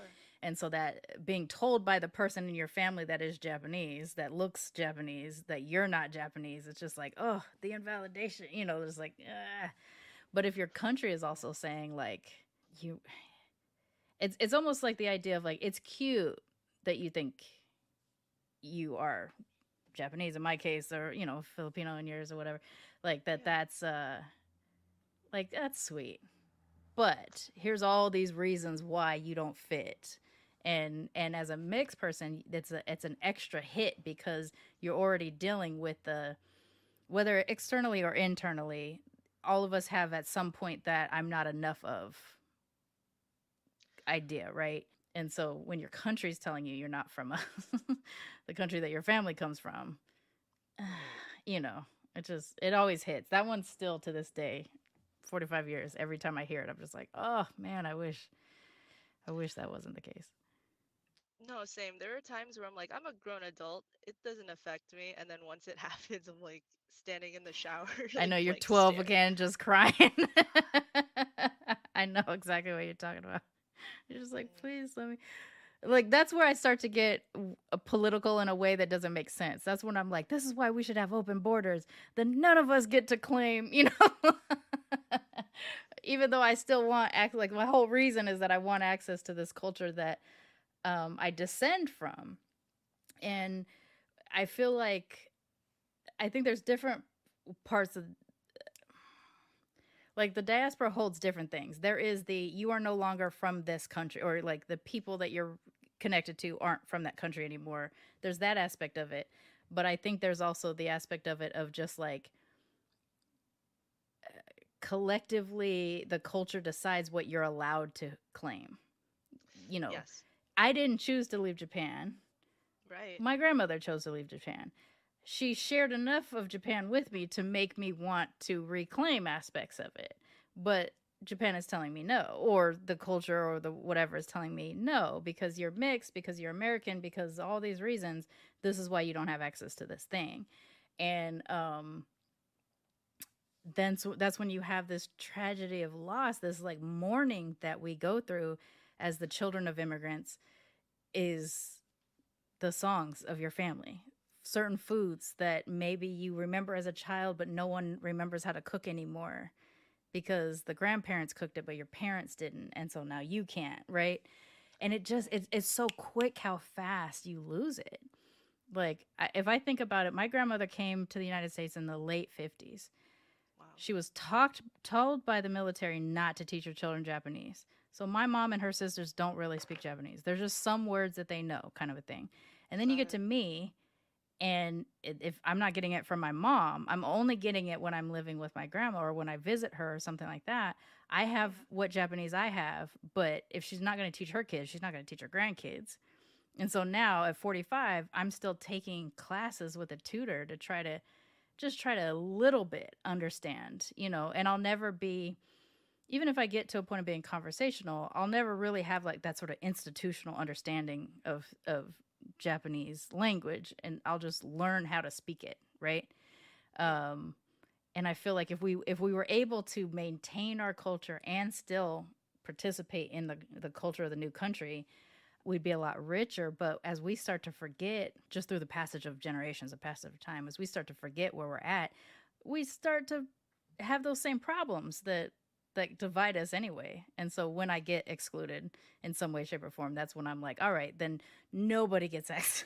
And so that being told by the person in your family that is Japanese, that looks Japanese, that you're not Japanese, it's just like, oh, the invalidation, there's like, But if your country is also saying like, it's almost like the idea of like, it's cute that you think you are Japanese in my case, or, Filipino in yours or whatever, like that, that's sweet. But here's all these reasons why you don't fit. And as a mixed person, it's an extra hit because you're already dealing with whether externally or internally, all of us have at some point that I'm not enough of idea, right? And so when your country's telling you you're not from the country that your family comes from, it always hits. That one's still to this day, 45 years, every time I hear it, I'm just like, oh man, I wish that wasn't the case. No, same. There are times where I'm like, I'm a grown adult. It doesn't affect me. And then once it happens, I'm like standing in the shower. I know you're like 12 staring. again, just crying. I know exactly what you're talking about. You're just like, please let me. Like, that's where I start to get political in a way that doesn't make sense. That's when I'm like, this is why we should have open borders. Then none of us get to claim, even though I still want like my whole reason is that I want access to this culture that I descend from. And I feel like, I think there's different parts of, like, the diaspora holds different things. There is you are no longer from this country, or like the people that you're connected to aren't from that country anymore. There's that aspect of it. But I think there's also the aspect of it of just like, collectively the culture decides what you're allowed to claim. Yes. I didn't choose to leave Japan. Right. My grandmother chose to leave Japan. She shared enough of Japan with me to make me want to reclaim aspects of it. But Japan is telling me no, or the culture or the whatever is telling me no, because you're mixed, because you're American, because all these reasons, this is why you don't have access to this thing. And then that's when you have this tragedy of loss, this like mourning that we go through as the children of immigrants, is the songs of your family. Certain foods that maybe you remember as a child, but no one remembers how to cook anymore because the grandparents cooked it, but your parents didn't. And so now you can't, right? And it's so quick how fast you lose it. Like, if I think about it, my grandmother came to the United States in the late 50s. Wow. She was told by the military not to teach her children Japanese. So my mom and her sisters don't really speak Japanese. There's just some words that they know, kind of a thing. And then you get to me, and if I'm not getting it from my mom, I'm only getting it when I'm living with my grandma or when I visit her or something like that. I have what Japanese I have, but if she's not going to teach her kids, she's not going to teach her grandkids. And so now at 45, I'm still taking classes with a tutor to try to a little bit understand, and I'll never be, even if I get to a point of being conversational, I'll never really have like that sort of institutional understanding of Japanese language, and I'll just learn how to speak it, right? And I feel like if we were able to maintain our culture and still participate in the culture of the new country, we'd be a lot richer. But as we start to forget, just through the passage of generations, the passage of time, as we start to forget where we're at, we start to have those same problems that divide us anyway. And so when I get excluded in some way, shape, or form, that's when I'm like, all right, then nobody gets access.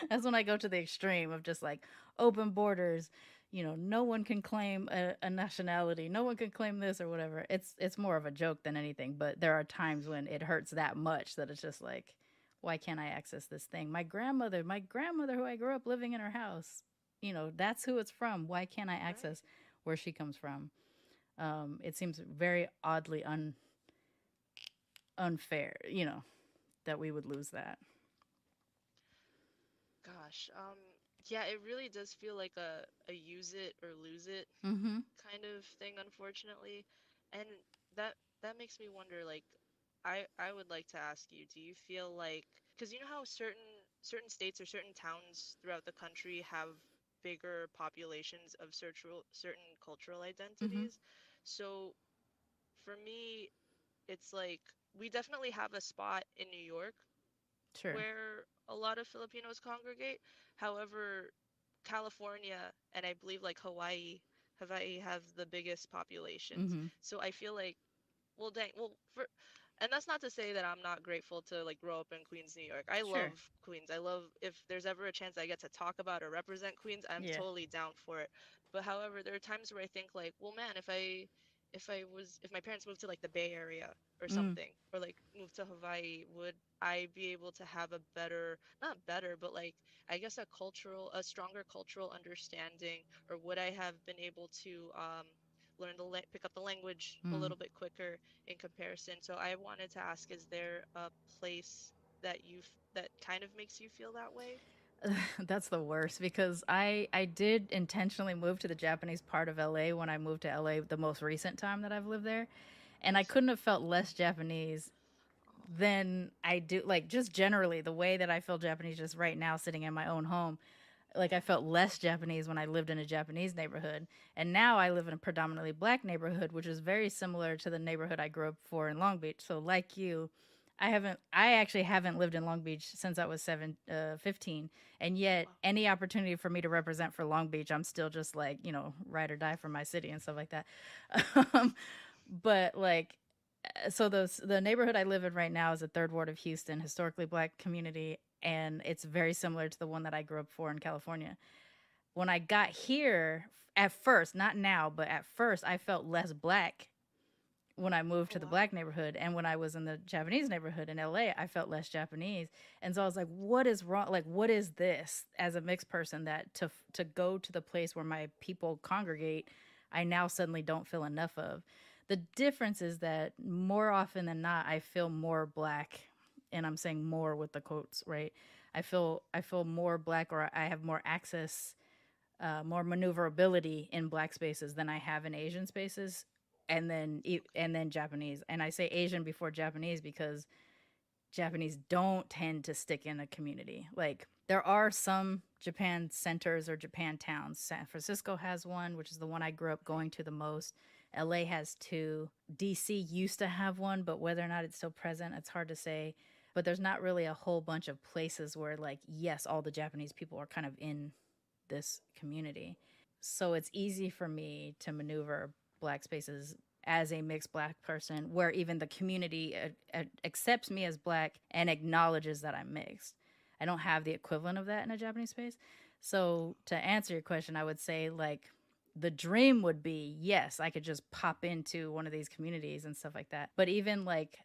That's when I go to the extreme of just like open borders. No one can claim a nationality. No one can claim this or whatever. It's more of a joke than anything. But there are times when it hurts that much that it's just like, why can't I access this thing? My grandmother who I grew up living in her house, that's who it's from. Why can't I access where she comes from? It seems very oddly unfair, that we would lose that. Gosh, yeah, it really does feel like a use it or lose it Mm-hmm. kind of thing, unfortunately. And that that makes me wonder, like, I would like to ask you, do you feel like, because you know how certain states or certain towns throughout the country have bigger populations of certain cultural Mm-hmm. identities? So for me, it's like we definitely have a spot in New York Sure. where a lot of Filipinos congregate. However, California and I believe like Hawaii have the biggest populations. Mm-hmm. So I feel like, well, dang, well, and that's not to say that I'm not grateful to like grow up in Queens, New York. I Sure. love Queens. I love, if there's ever a chance I get to talk about or represent Queens, I'm Yeah. totally down for it. But however, there are times where I think like, well, man, if my parents moved to like the Bay Area or Mm. something, or like moved to Hawaii, would I be able to have a better, not better, but like I guess a stronger cultural understanding, or would I have been able to pick up the language a Mm. little bit quicker in comparison? So I wanted to ask, is there a place that kind of makes you feel that way? That's the worst because I did intentionally move to the Japanese part of LA when I moved to LA the most recent time that I've lived there, and I Nice. couldn't have felt less Japanese Oh, than I do, like, just generally the way that I feel Japanese just right now sitting in my own home. Like, I felt less Japanese when I lived in a Japanese neighborhood, and now I live in a predominantly black neighborhood, which is very similar to the neighborhood I grew up for in Long Beach. So like you, I actually haven't lived in Long Beach since I was 15, and yet wow. any opportunity for me to represent for Long Beach, I'm still just like, ride or die for my city and stuff like that. um, but like, so the neighborhood I live in right now is a third ward of Houston, historically black community, and it's very similar to the one that I grew up for in California. When I got here, at first, not now, but at first, I felt less black when I moved Oh to the wow. black neighborhood. And when I was in the Japanese neighborhood in LA, I felt less Japanese. And so I was like, what is wrong? Like, what is this as a mixed person, that to go to the place where my people congregate, I now suddenly don't feel enough of. The difference is that more often than not, I feel more black, and I'm saying more with the quotes, right? I feel more black, or I have more access, more maneuverability in black spaces than I have in Asian spaces, and then Japanese. And I say Asian before Japanese because Japanese don't tend to stick in a community. Like, there are some Japan centers or Japan towns. San Francisco has one, which is the one I grew up going to the most. LA has two. DC used to have one, but whether or not it's still present, it's hard to say. But there's not really a whole bunch of places where, like, yes, all the Japanese people are kind of in this community. So it's easy for me to maneuver black spaces as a mixed black person, where even the community accepts me as black and acknowledges that I'm mixed. I don't have the equivalent of that in a Japanese space. So to answer your question, I would say, like, the dream would be, yes, I could just pop into one of these communities and stuff like that. But even like,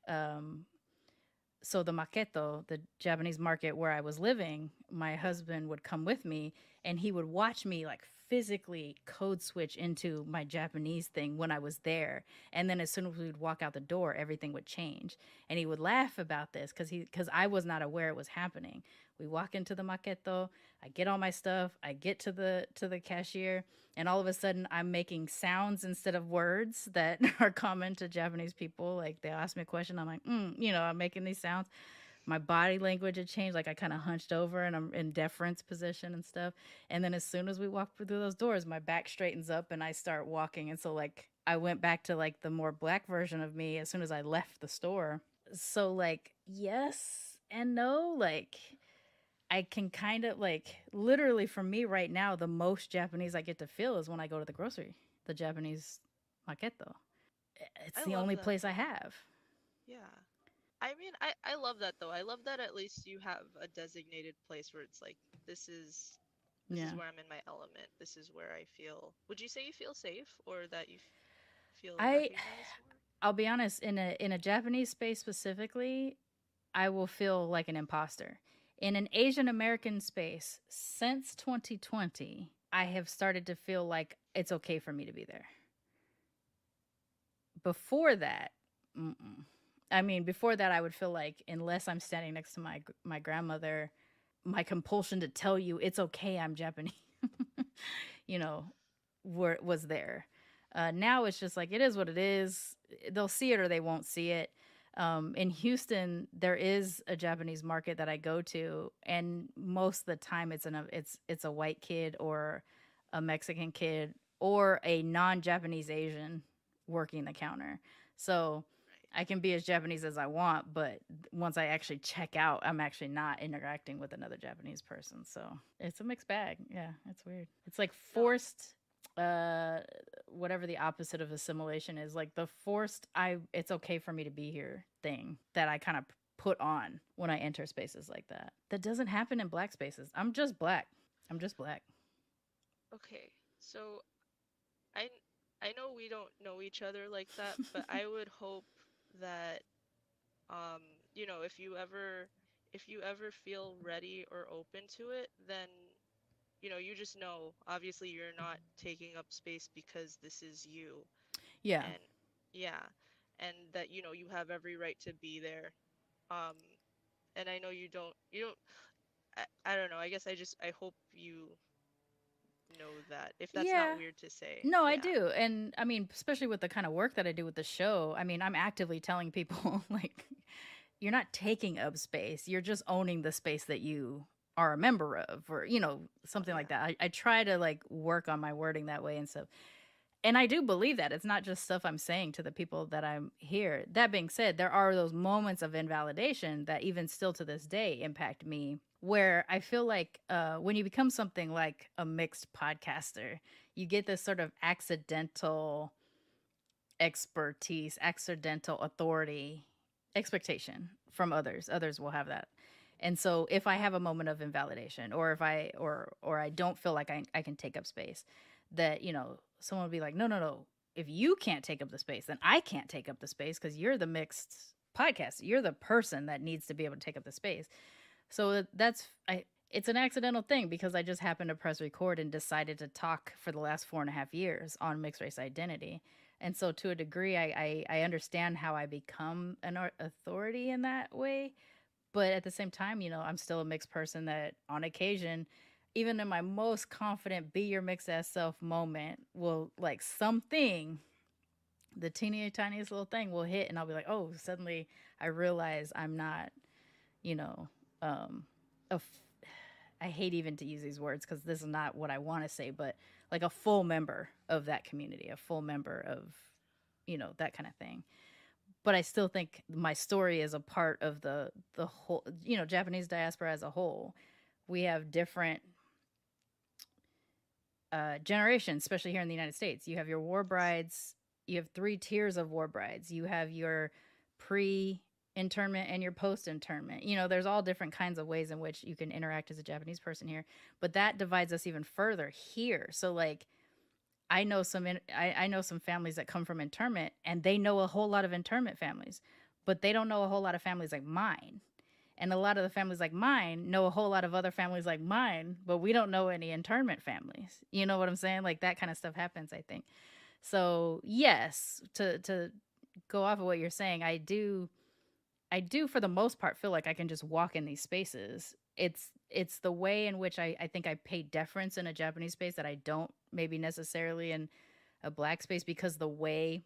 so the maketo, the Japanese market where I was living, my Yeah. husband would come with me, and he would watch me like physically code switch into my Japanese thing when I was there. And then as soon as we would walk out the door, everything would change. And he would laugh about this because I was not aware it was happening. We walk into the maketo, I get all my stuff, I get to the cashier, and all of a sudden I'm making sounds instead of words that are common to Japanese people. Like, they ask me a question, I'm like, I'm making these sounds. My body language had changed. Like, I kind of hunched over and I'm in deference position and stuff. And then as soon as we walk through those doors, my back straightens up and I start walking. And so, like, I went back to like the more black version of me as soon as I left the store. So, like, yes and no. Like, I can kind of, like, literally for me right now, the most Japanese I get to feel is when I go to the grocery, the Japanese maketo. It's I the love only that place I though. have. Yeah. I mean, I love that though. I love that at least you have a designated place where it's like this is Yeah. where I'm in my element. This is where I feel. Would you say you feel safe, or that you feel I recognized more? I'll be honest, in a Japanese space specifically, I will feel like an imposter. In an Asian American space, since 2020, I have started to feel like it's okay for me to be there. Before that, mm-mm. I mean, before that, I would feel like unless I'm standing next to my grandmother, my compulsion to tell you it's okay, I'm Japanese, you know, was there. Now it's just like, it is what it is. They'll see it or they won't see it. In Houston, there is a Japanese market that I go to, and most of the time it's a white kid or a Mexican kid or a non-Japanese Asian working the counter. So I can be as Japanese as I want, but once I actually check out, I'm actually not interacting with another Japanese person. So it's a mixed bag. Yeah, it's weird. It's like forced, whatever the opposite of assimilation is, like the forced, it's okay for me to be here thing that I kind of put on when I enter spaces like that. That doesn't happen in Black spaces. I'm just Black. Okay, so I know we don't know each other like that, but I would hope that you know, if you ever feel ready or open to it, then you know, you just know obviously you're not taking up space because this is you. Yeah. And yeah, and that you know, you have every right to be there. Um and I know you don't I don't know. I guess I hope you know that if that's Yeah. not weird to say. No, I Yeah. do. And I mean, especially with the kind of work that I do with the show, I mean, I'm actively telling people, like, you're not taking up space. You're just owning the space that you are a member of, or, you know, something like that. I try to like work on my wording that way and stuff. And I do believe that it's not just stuff I'm saying to the people that I'm here. That being said, there are those moments of invalidation that even still to this day impact me, where I feel like when you become something like a mixed podcaster, you get this sort of accidental expertise, accidental authority, expectation from others. Others will have that. And so if I have a moment of invalidation, or if I or I don't feel like I can take up space, that, you know, someone would be like, no. If you can't take up the space, then I can't take up the space because you're the mixed podcast. You're the person that needs to be able to take up the space. So it's an accidental thing because I just happened to press record and decided to talk for the last 4.5 years on mixed race identity. And so to a degree, I understand how I become an authority in that way. But at the same time, you know, I'm still a mixed person that on occasion, even in my most confident be your mixed ass self moment, will like something, the teeny tiniest little thing will hit and I'll be like, oh, suddenly I realize I'm not, you know, I hate even to use these words because this is not what I want to say, but like a full member of that community, a full member of, you know, that kind of thing. But I still think my story is a part of the whole, you know, Japanese diaspora as a whole. We have different generations, especially here in the United States. You have your war brides. You have 3 tiers of war brides. You have your pre-internment and your post-internment. You know, there's all different kinds of ways in which you can interact as a Japanese person here. But that divides us even further here. So, like, I know some families that come from internment, and they know a whole lot of internment families, but they don't know a whole lot of families like mine. And a lot of the families like mine know a whole lot of other families like mine, but we don't know any internment families. You know what I'm saying? Like that kind of stuff happens, I think. So yes, to go off of what you're saying, I do for the most part feel like I can just walk in these spaces. It's the way in which I think I pay deference in a Japanese space that I don't maybe necessarily in a Black space, because the way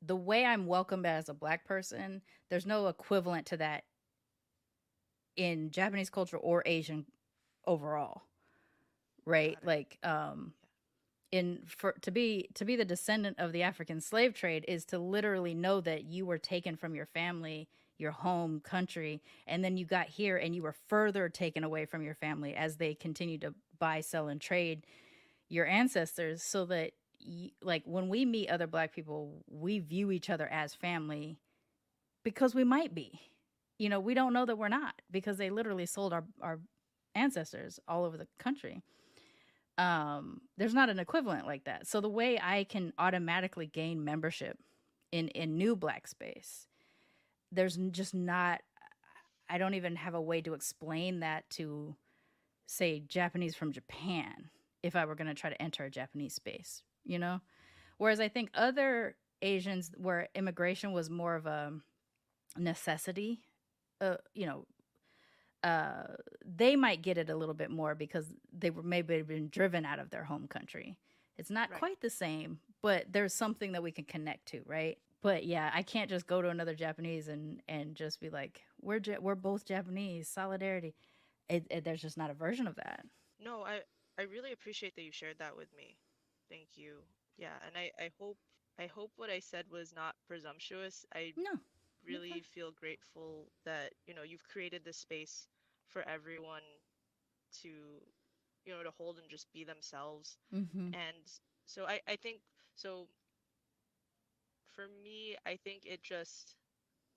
I'm welcomed as a Black person, there's no equivalent to that in Japanese culture or Asian overall, right? Like to be the descendant of the African slave trade is to literally know that you were taken from your family, your home country, and then you got here and you were further taken away from your family as they continued to buy, sell, and trade your ancestors, so that like when we meet other Black people, we view each other as family because we might be. You know, we don't know that we're not, because they literally sold our ancestors all over the country. There's not an equivalent like that. So the way I can automatically gain membership in new Black space, there's just not, I don't even have a way to explain that to, say, Japanese from Japan if I were going to try to enter a Japanese space, you know? Whereas I think other Asians where immigration was more of a necessity, you know, they might get it a little bit more because they were maybe been driven out of their home country. It's not Right. quite the same, but there's something that we can connect to, right? But yeah, I can't just go to another Japanese and just be like, we're both Japanese, solidarity. There's just not a version of that. No, I really appreciate that you shared that with me. Thank you. Yeah, and I hope what I said was not presumptuous. I No, you're fine. really feel grateful that, you've created this space for everyone to, to hold and just be themselves. Mm-hmm. And so I think so for me, I think it just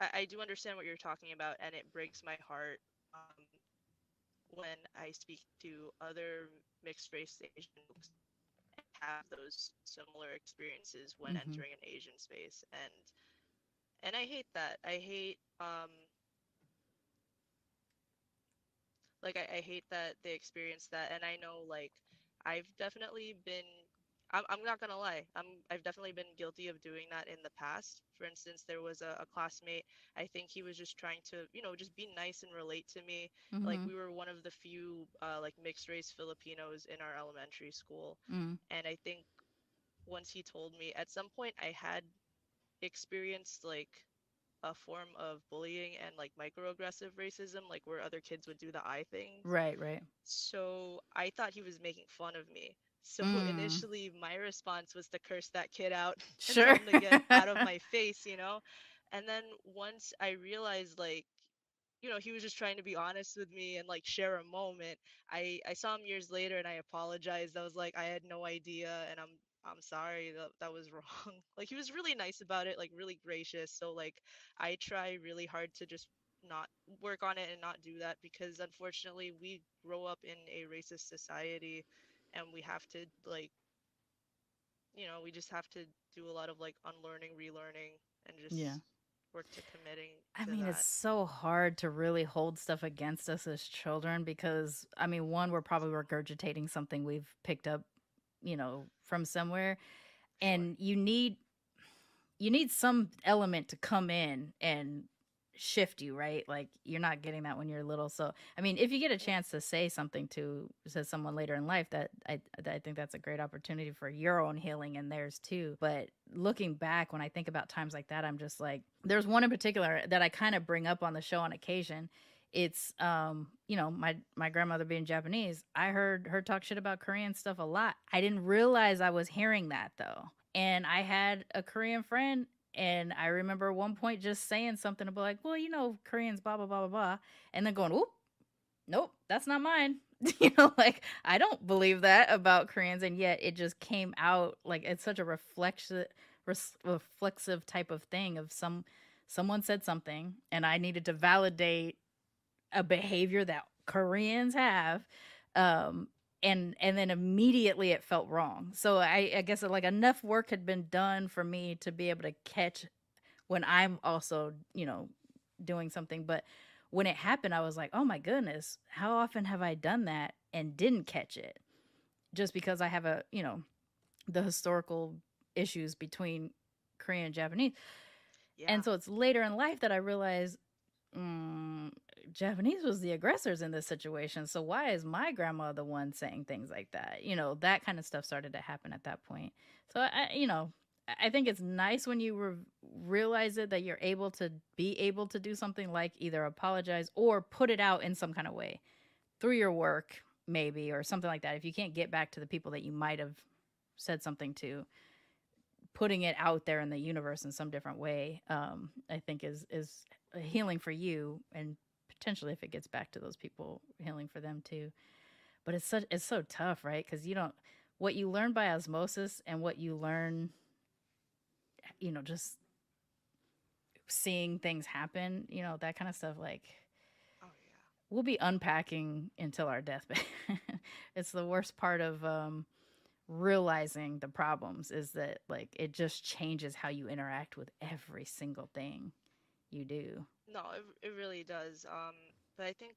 I do understand what you're talking about, and it breaks my heart when I speak to other mixed race Asian folks and have those similar experiences when Mm-hmm. entering an Asian space. And I hate that. I hate I hate that they experienced that. And I know like I've definitely been I'm not gonna lie. I've definitely been guilty of doing that in the past. For instance, there was a classmate. I think he was just trying to, just be nice and relate to me. Like Mm-hmm. we were one of the few like mixed race Filipinos in our elementary school. Mm. And I think once he told me at some point I had experienced like a form of bullying and like microaggressive racism, like where other kids would do the eye things. Right, right. So I thought he was making fun of me. So Mm. initially, my response was to curse that kid out and tell Sure. him to get out of my face. And then once I realized, like, he was just trying to be honest with me and like share a moment. I saw him years later and I apologized. I was like, I had no idea and I'm sorry that was wrong. Like he was really nice about it, like really gracious. So like I try really hard to just not work on it and not do that because unfortunately we grow up in a racist society and we have to like, we just have to do a lot of like unlearning, relearning and Yeah. just work to committing I to mean, it's that. so hard to really hold stuff against us as children because, I mean, one, we're probably regurgitating something we've picked up, from somewhere, Sure. and you need some element to come in and shift you, right? Like you're not getting that when you're little. So, I mean, if you get a chance to say something to someone later in life, that I think that's a great opportunity for your own healing and theirs too. But looking back, when I think about times like that, I'm just like, there's one in particular that I kind of bring up on the show on occasion. It's my grandmother being Japanese. I heard her talk shit about Korean stuff a lot. I didn't realize I was hearing that though. And I had a Korean friend, and I remember one point just saying something about like, well, Koreans, blah blah blah blah blah, and then going, oop, nope, that's not mine. Like I don't believe that about Koreans, and yet it just came out like it's such a reflexive type of thing of someone said something, and I needed to validate a behavior that Koreans have. Um, and then immediately it felt wrong. So I guess like enough work had been done for me to be able to catch when I'm also, doing something. But when it happened, I was like, oh my goodness, how often have I done that and didn't catch it? Just because I have the historical issues between Korean and Japanese. Yeah. And so it's later in life that I realized mm, Japanese was the aggressors in this situation. So why is my grandma the one saying things like that? That kind of stuff started to happen at that point. So I think it's nice when you realize it that you're able to do something like either apologize or put it out in some kind of way through your work, maybe, or something like that. If you can't get back to the people that you might have said something to, putting it out there in the universe in some different way, I think is healing for you, and potentially if it gets back to those people, healing for them too. But it's so tough, right? Because you don't what you learn by osmosis and what you learn, just seeing things happen, that kind of stuff. Like Oh yeah. we'll be unpacking until our deathbed. It's the worst part of realizing the problems is that like it just changes how you interact with every single thing you do. No, it really does. But I think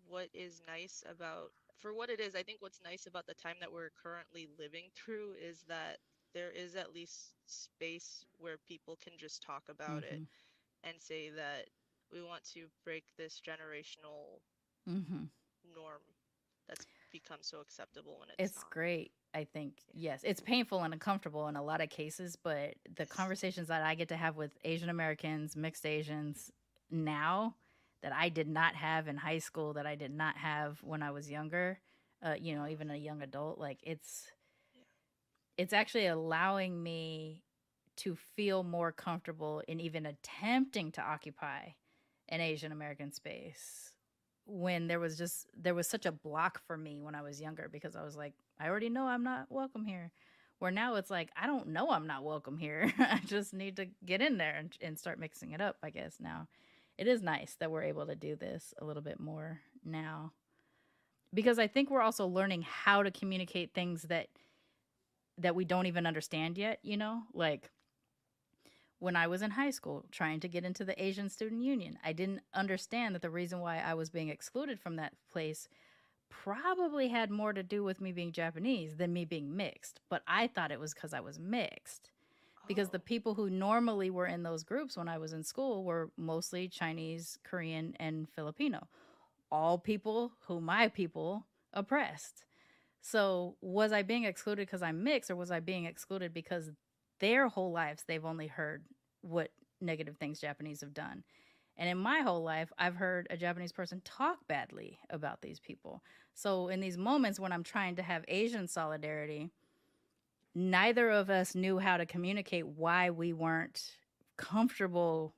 what is nice about, for what it is, I think what's nice about the time that we're currently living through is that there is at least space where people can just talk about it Mm-hmm. and say that, we want to break this generational norm that's become so acceptable when it's not. Great. I think, yes, it's painful and uncomfortable in a lot of cases, but the conversations that I get to have with Asian Americans, mixed Asians now that I did not have in high school, that I did not have when I was younger, even a young adult, like it's actually allowing me to feel more comfortable in even attempting to occupy an Asian American space when there was such a block for me when I was younger, because I was like, I already know I'm not welcome here. Where now it's like, I don't know I'm not welcome here. I just need to get in there and start mixing it up, I guess. Now it is nice that we're able to do this a little bit more now, because I think we're also learning how to communicate things that we don't even understand yet, like when I was in high school trying to get into the Asian Student Union, I didn't understand that the reason why I was being excluded from that place probably had more to do with me being Japanese than me being mixed. But I thought it was because I was mixed. Because the people who normally were in those groups when I was in school were mostly Chinese, Korean, and Filipino. All people who my people oppressed. So was I being excluded because I'm mixed, or was I being excluded because their whole lives they've only heard what negative things Japanese have done? And in my whole life, I've heard a Japanese person talk badly about these people. So in these moments when I'm trying to have Asian solidarity, neither of us knew how to communicate why we weren't comfortable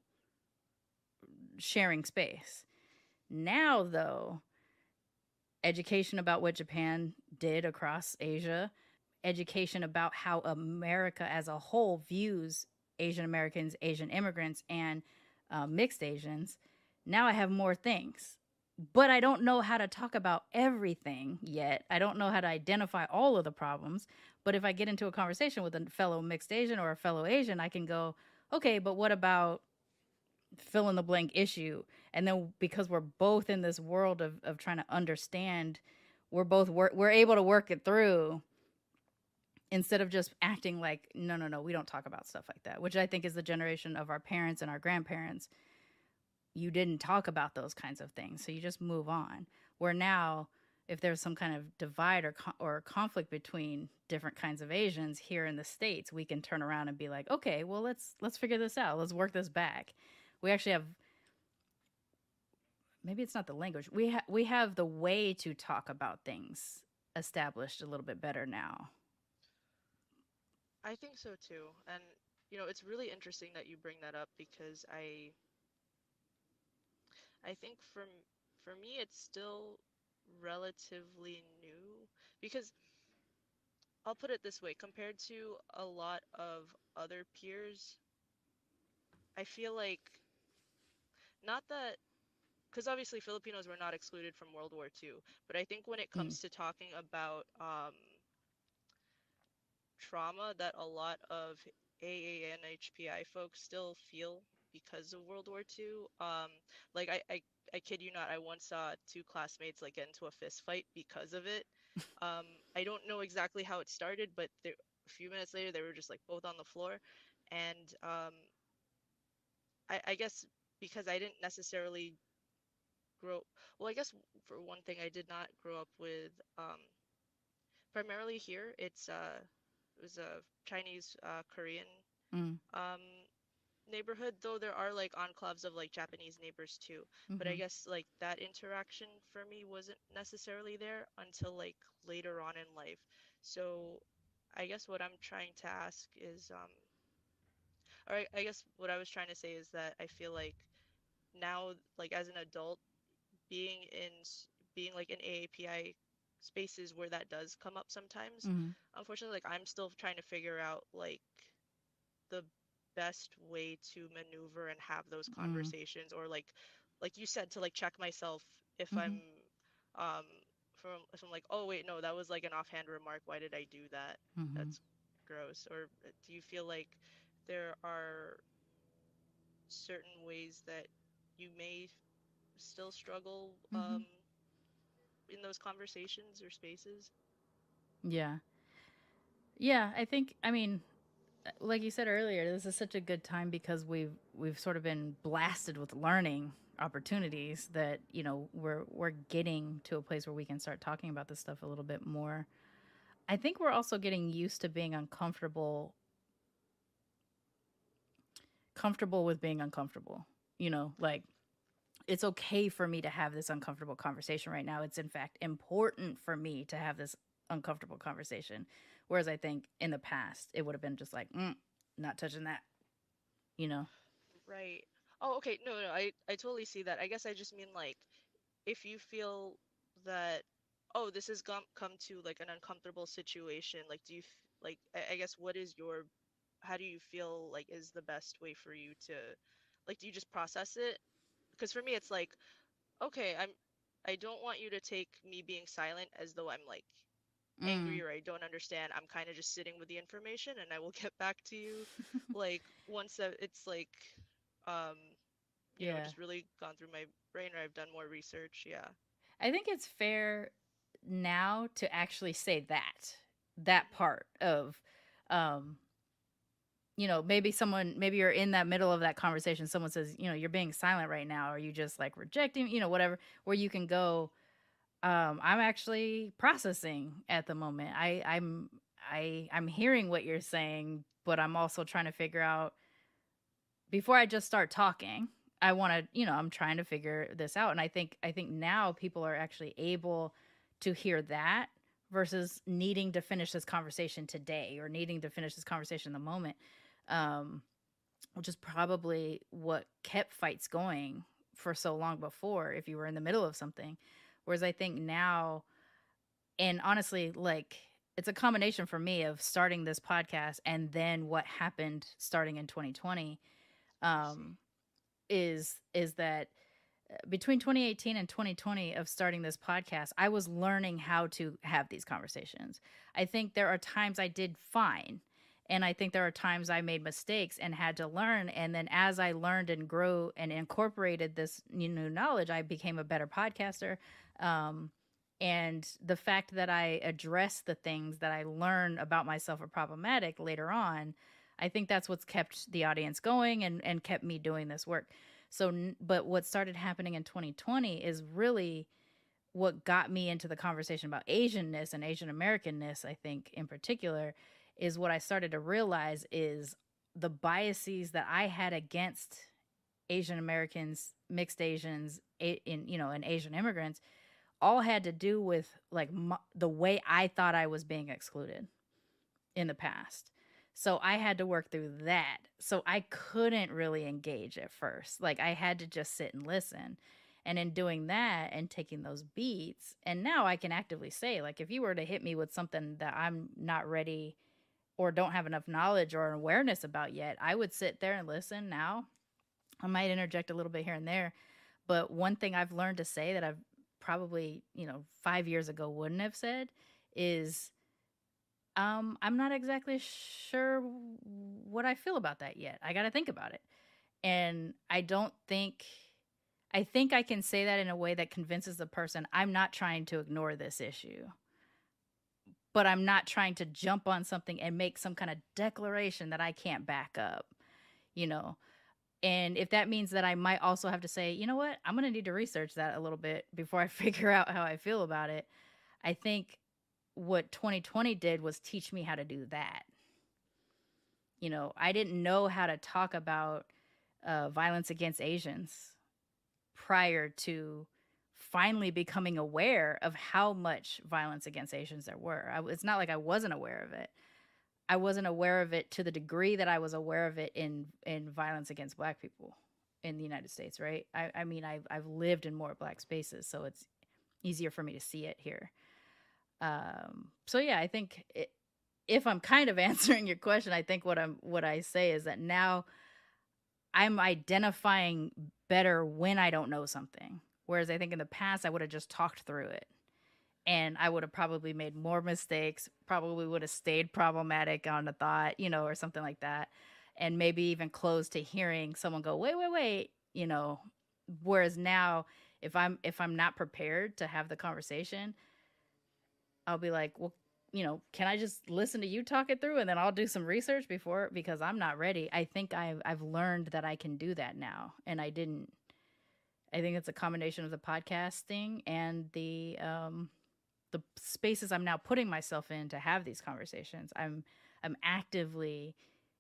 sharing space. Now, though, education about what Japan did across Asia, education about how America as a whole views Asian Americans, Asian immigrants, and mixed Asians. Now I have more things, but I don't know how to talk about everything yet. I don't know how to identify all of the problems. But if I get into a conversation with a fellow mixed Asian or a fellow Asian, I can go, okay, but what about fill in the blank issue? And then because we're both in this world of trying to understand, we're able to work it through, instead of just acting like, no, we don't talk about stuff like that, which I think is the generation of our parents and our grandparents. You didn't talk about those kinds of things, so you just move on. Where now, if there's some kind of divide or conflict between different kinds of Asians here in the States, we can turn around and be like, okay, well, let's figure this out. Let's work this back. We actually have, maybe it's not the language, we have the way to talk about things established a little bit better now. I think so too. And it's really interesting that you bring that up, because I think for me it's still relatively new, because I'll put it this way, compared to a lot of other peers, I feel like, not that, because obviously Filipinos were not excluded from World War II, but I think when it comes to talking about trauma that a lot of AA and HPI folks still feel because of World War II. Like I kid you not, I once saw two classmates like get into a fist fight because of it. I don't know exactly how it started, but a few minutes later they were just like both on the floor. And I guess because I didn't necessarily well, I guess for one thing, I did not grow up with primarily here. It was a Chinese Korean um neighborhood, though there are like enclaves of like Japanese neighbors too. But I guess like that interaction for me wasn't necessarily there until like later on in life. So I guess what I'm trying to ask is or I guess what I was trying to say is that I feel like now, like as an adult, being in being like in AAPI spaces where that does come up sometimes, unfortunately, like I'm still trying to figure out like the best way to maneuver and have those conversations, or like you said, to like check myself if I'm if I'm like, oh wait, no, that was like an offhand remark, why did I do that? That's gross. Or do you feel like there are certain ways that you may still struggle in those conversations or spaces? Yeah, I think, I mean, like you said earlier, this is such a good time because we've sort of been blasted with learning opportunities that, you know, we're getting to a place where we can start talking about this stuff a little bit more. I think we're also getting used to being comfortable with being uncomfortable. You know, like, it's okay for me to have this uncomfortable conversation right now. It's in fact important for me to have this uncomfortable conversation. Whereas I think in the past it would have been just like, not touching that, you know? Right. Oh, okay. No, no, I totally see that. I guess I just mean like if you feel that, oh, this has come to like an uncomfortable situation, like do you like I guess what is your, how do you feel like is the best way for you to, like, do you just process it? Because for me it's like, okay, I don't want you to take me being silent as though I'm like angry or I don't understand. I'm kind of just sitting with the information and I will get back to you like once that it's like um Yeah. just really gone through my brain or I've done more research. Yeah. I think it's fair now to actually say that part of, um, you know, maybe you're in that middle of that conversation. Someone says, you know, you're being silent right now, or you just like rejecting, you know, whatever, where you can go, I'm actually processing at the moment. I'm hearing what you're saying, but I'm also trying to figure out before I just start talking. I want to, you know, I'm trying to figure this out. And I think now people are actually able to hear that versus needing to finish this conversation today or needing to finish this conversation in the moment, which is probably what kept fights going for so long before, if you were in the middle of something. Whereas I think now, and honestly, like, it's a combination for me of starting this podcast and then what happened starting in 2020, is that between 2018 and 2020 of starting this podcast, I was learning how to have these conversations. I think there are times I did fine. And I think there are times I made mistakes and had to learn. And then as I learned and grew and incorporated this new knowledge, I became a better podcaster. And the fact that I address the things that I learn about myself are problematic later on, I think that's what's kept the audience going and kept me doing this work. So, but what started happening in 2020 is really what got me into the conversation about Asianness and Asian Americanness, I think in particular, is what I started to realize is the biases that I had against Asian Americans, mixed Asians, and Asian immigrants all had to do with like the way I thought I was being excluded in the past. So I had to work through that. So I couldn't really engage at first. Like, I had to just sit and listen. And in doing that and taking those beats, and now I can actively say, like, if you were to hit me with something that I'm not ready or don't have enough knowledge or awareness about yet, I would sit there and listen now. I might interject a little bit here and there. But one thing I've learned to say that I've probably, 5 years ago wouldn't have said is, I'm not exactly sure what I feel about that yet. I got to think about it. And I think I can say that in a way that convinces the person I'm not trying to ignore this issue, but I'm not trying to jump on something and make some kind of declaration that I can't back up, And if that means that I might also have to say, you know what, I'm going to need to research that a little bit before I figure out how I feel about it. I think what 2020 did was teach me how to do that. I didn't know how to talk about violence against Asians prior to finally becoming aware of how much violence against Asians there were. It's not like I wasn't aware of it. I wasn't aware of it to the degree that I was aware of it in violence against Black people in the United States, right? I've lived in more Black spaces, so it's easier for me to see it here. So yeah, I think if I'm kind of answering your question, I think what I say is that now I'm identifying better when I don't know something. Whereas I think in the past I would have just talked through it. And I would have probably made more mistakes, probably would have stayed problematic on a thought, or something like that. And maybe even closed to hearing someone go, wait, Whereas now, if I'm not prepared to have the conversation, I'll be like, well, can I just listen to you talk it through and then I'll do some research because I'm not ready. I think I've learned that I can do that now. And I didn't I think it's a combination of the podcasting and the spaces I'm now putting myself in to have these conversations. I'm actively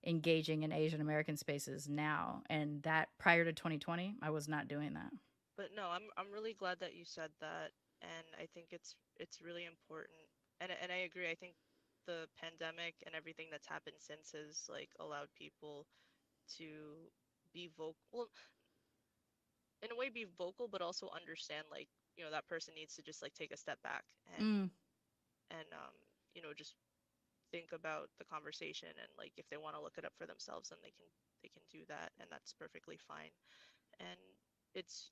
engaging in Asian American spaces now, and that prior to 2020, I was not doing that. But no, I'm really glad that you said that, and I think it's really important. And I agree. I think the pandemic and everything that's happened since has like allowed people to be vocal, well, in a way be vocal, but also understand like, that person needs to just like take a step back and Mm. just think about the conversation, and like if they want to look it up for themselves, then they can do that, and that's perfectly fine. And it's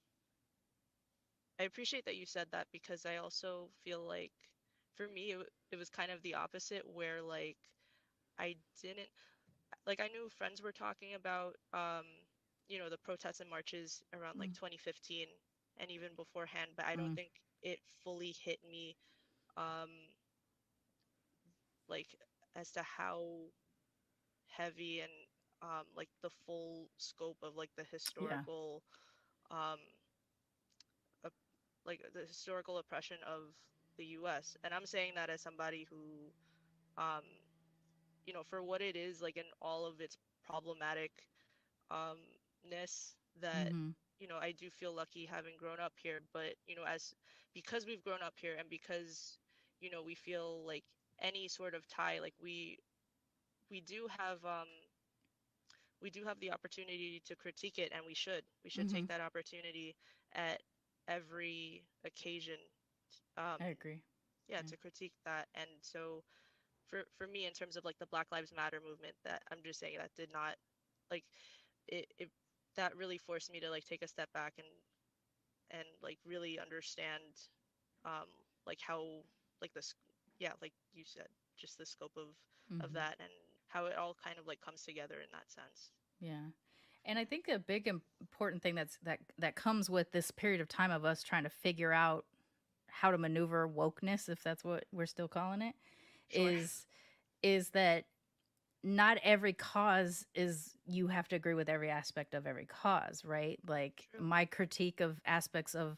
I appreciate that you said that, because I also feel like for me it was kind of the opposite, where like I didn't like I knew friends were talking about the protests and marches around like Mm. 2015 and even beforehand, but I don't Mm. think it fully hit me um like as to how heavy and like the full scope of like the Yeah. historical um op- like the historical oppression of the US. And I'm saying that as somebody who um for what it is, like in all of its problematic um ness, that Mm-hmm. I do feel lucky having grown up here. But as because we've grown up here, and because we feel like any sort of tie, like we do have the opportunity to critique it, and we should Mm-hmm. take that opportunity at every occasion, um I agree. yeah, Yeah. to critique that. And so for me, in terms of like the Black Lives Matter movement, that I'm just saying that did not, like, it that really forced me to like take a step back and like really understand um like how, like this, yeah, like you said, just the scope of Mm-hmm. that, and how it all kind of like comes together in that sense. Yeah. And I think a big important thing that comes with this period of time of us trying to figure out how to maneuver wokeness, if that's what we're still calling it, Sure. is that not every cause is you have to agree with every aspect of every cause, right? Like True. my critique of aspects of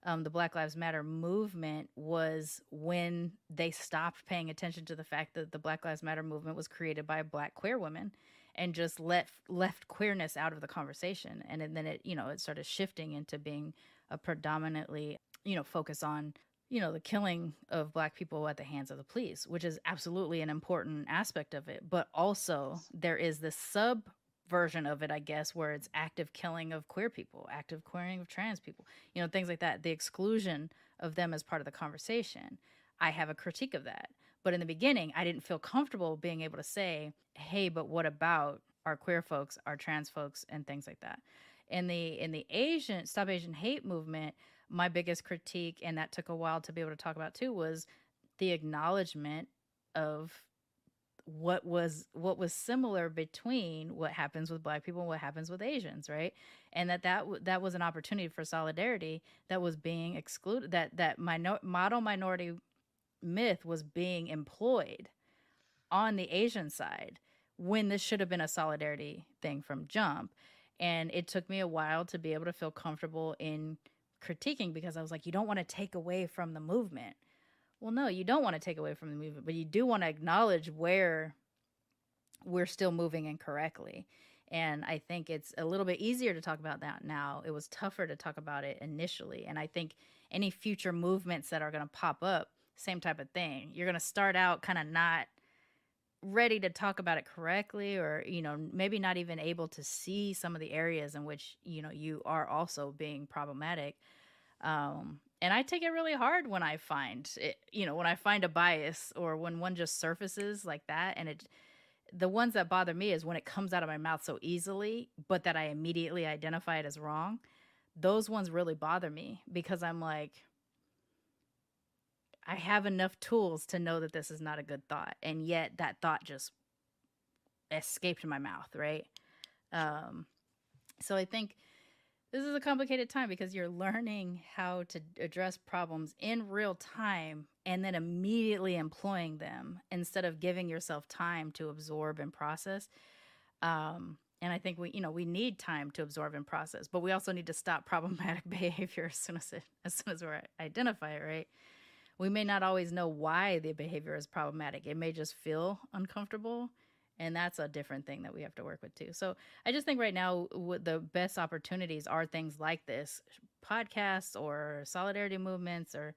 the Black Lives Matter movement was when they stopped paying attention to the fact that the Black Lives Matter movement was created by Black queer women and just left queerness out of the conversation. And then it started shifting into being a predominantly, focus on, the killing of Black people at the hands of the police, which is absolutely an important aspect of it. But also, Yes. there is this sub version of it, I guess, where it's active killing of queer people, active queering of trans people, things like that. The exclusion of them as part of the conversation. I have a critique of that. But in the beginning, I didn't feel comfortable being able to say, hey, but what about our queer folks, our trans folks, and things like that. In the Asian Stop Asian Hate movement, my biggest critique, and that took a while to be able to talk about too, was the acknowledgement of what was similar between what happens with Black people and what happens with Asians, right? And that was an opportunity for solidarity that was being excluded. That model minority myth was being employed on the Asian side when this should have been a solidarity thing from jump. And it took me a while to be able to feel comfortable in critiquing, because I was like, you don't want to take away from the movement. Well, no, you don't want to take away from the movement, but you do want to acknowledge where we're still moving incorrectly. And I think it's a little bit easier to talk about that now. It was tougher to talk about it initially. And I think any future movements that are going to pop up, same type of thing. You're going to start out kind of not ready to talk about it correctly, or maybe not even able to see some of the areas in which you are also being problematic. And I take it really hard when I find it, when I find a bias, or when one just surfaces like that. And the ones that bother me is when it comes out of my mouth so easily, but that I immediately identify it as wrong. Those ones really bother me, because I'm like, I have enough tools to know that this is not a good thought, and yet that thought just escaped my mouth, right? Sure. So I think this is a complicated time, because you're learning how to address problems in real time and then immediately employing them instead of giving yourself time to absorb and process. And And I think we need time to absorb and process, but we also need to stop problematic behavior as soon as we identify it, right? We may not always know why the behavior is problematic. It may just feel uncomfortable, and that's a different thing that we have to work with too. So I just think right now the best opportunities are things like this, podcasts or solidarity movements, or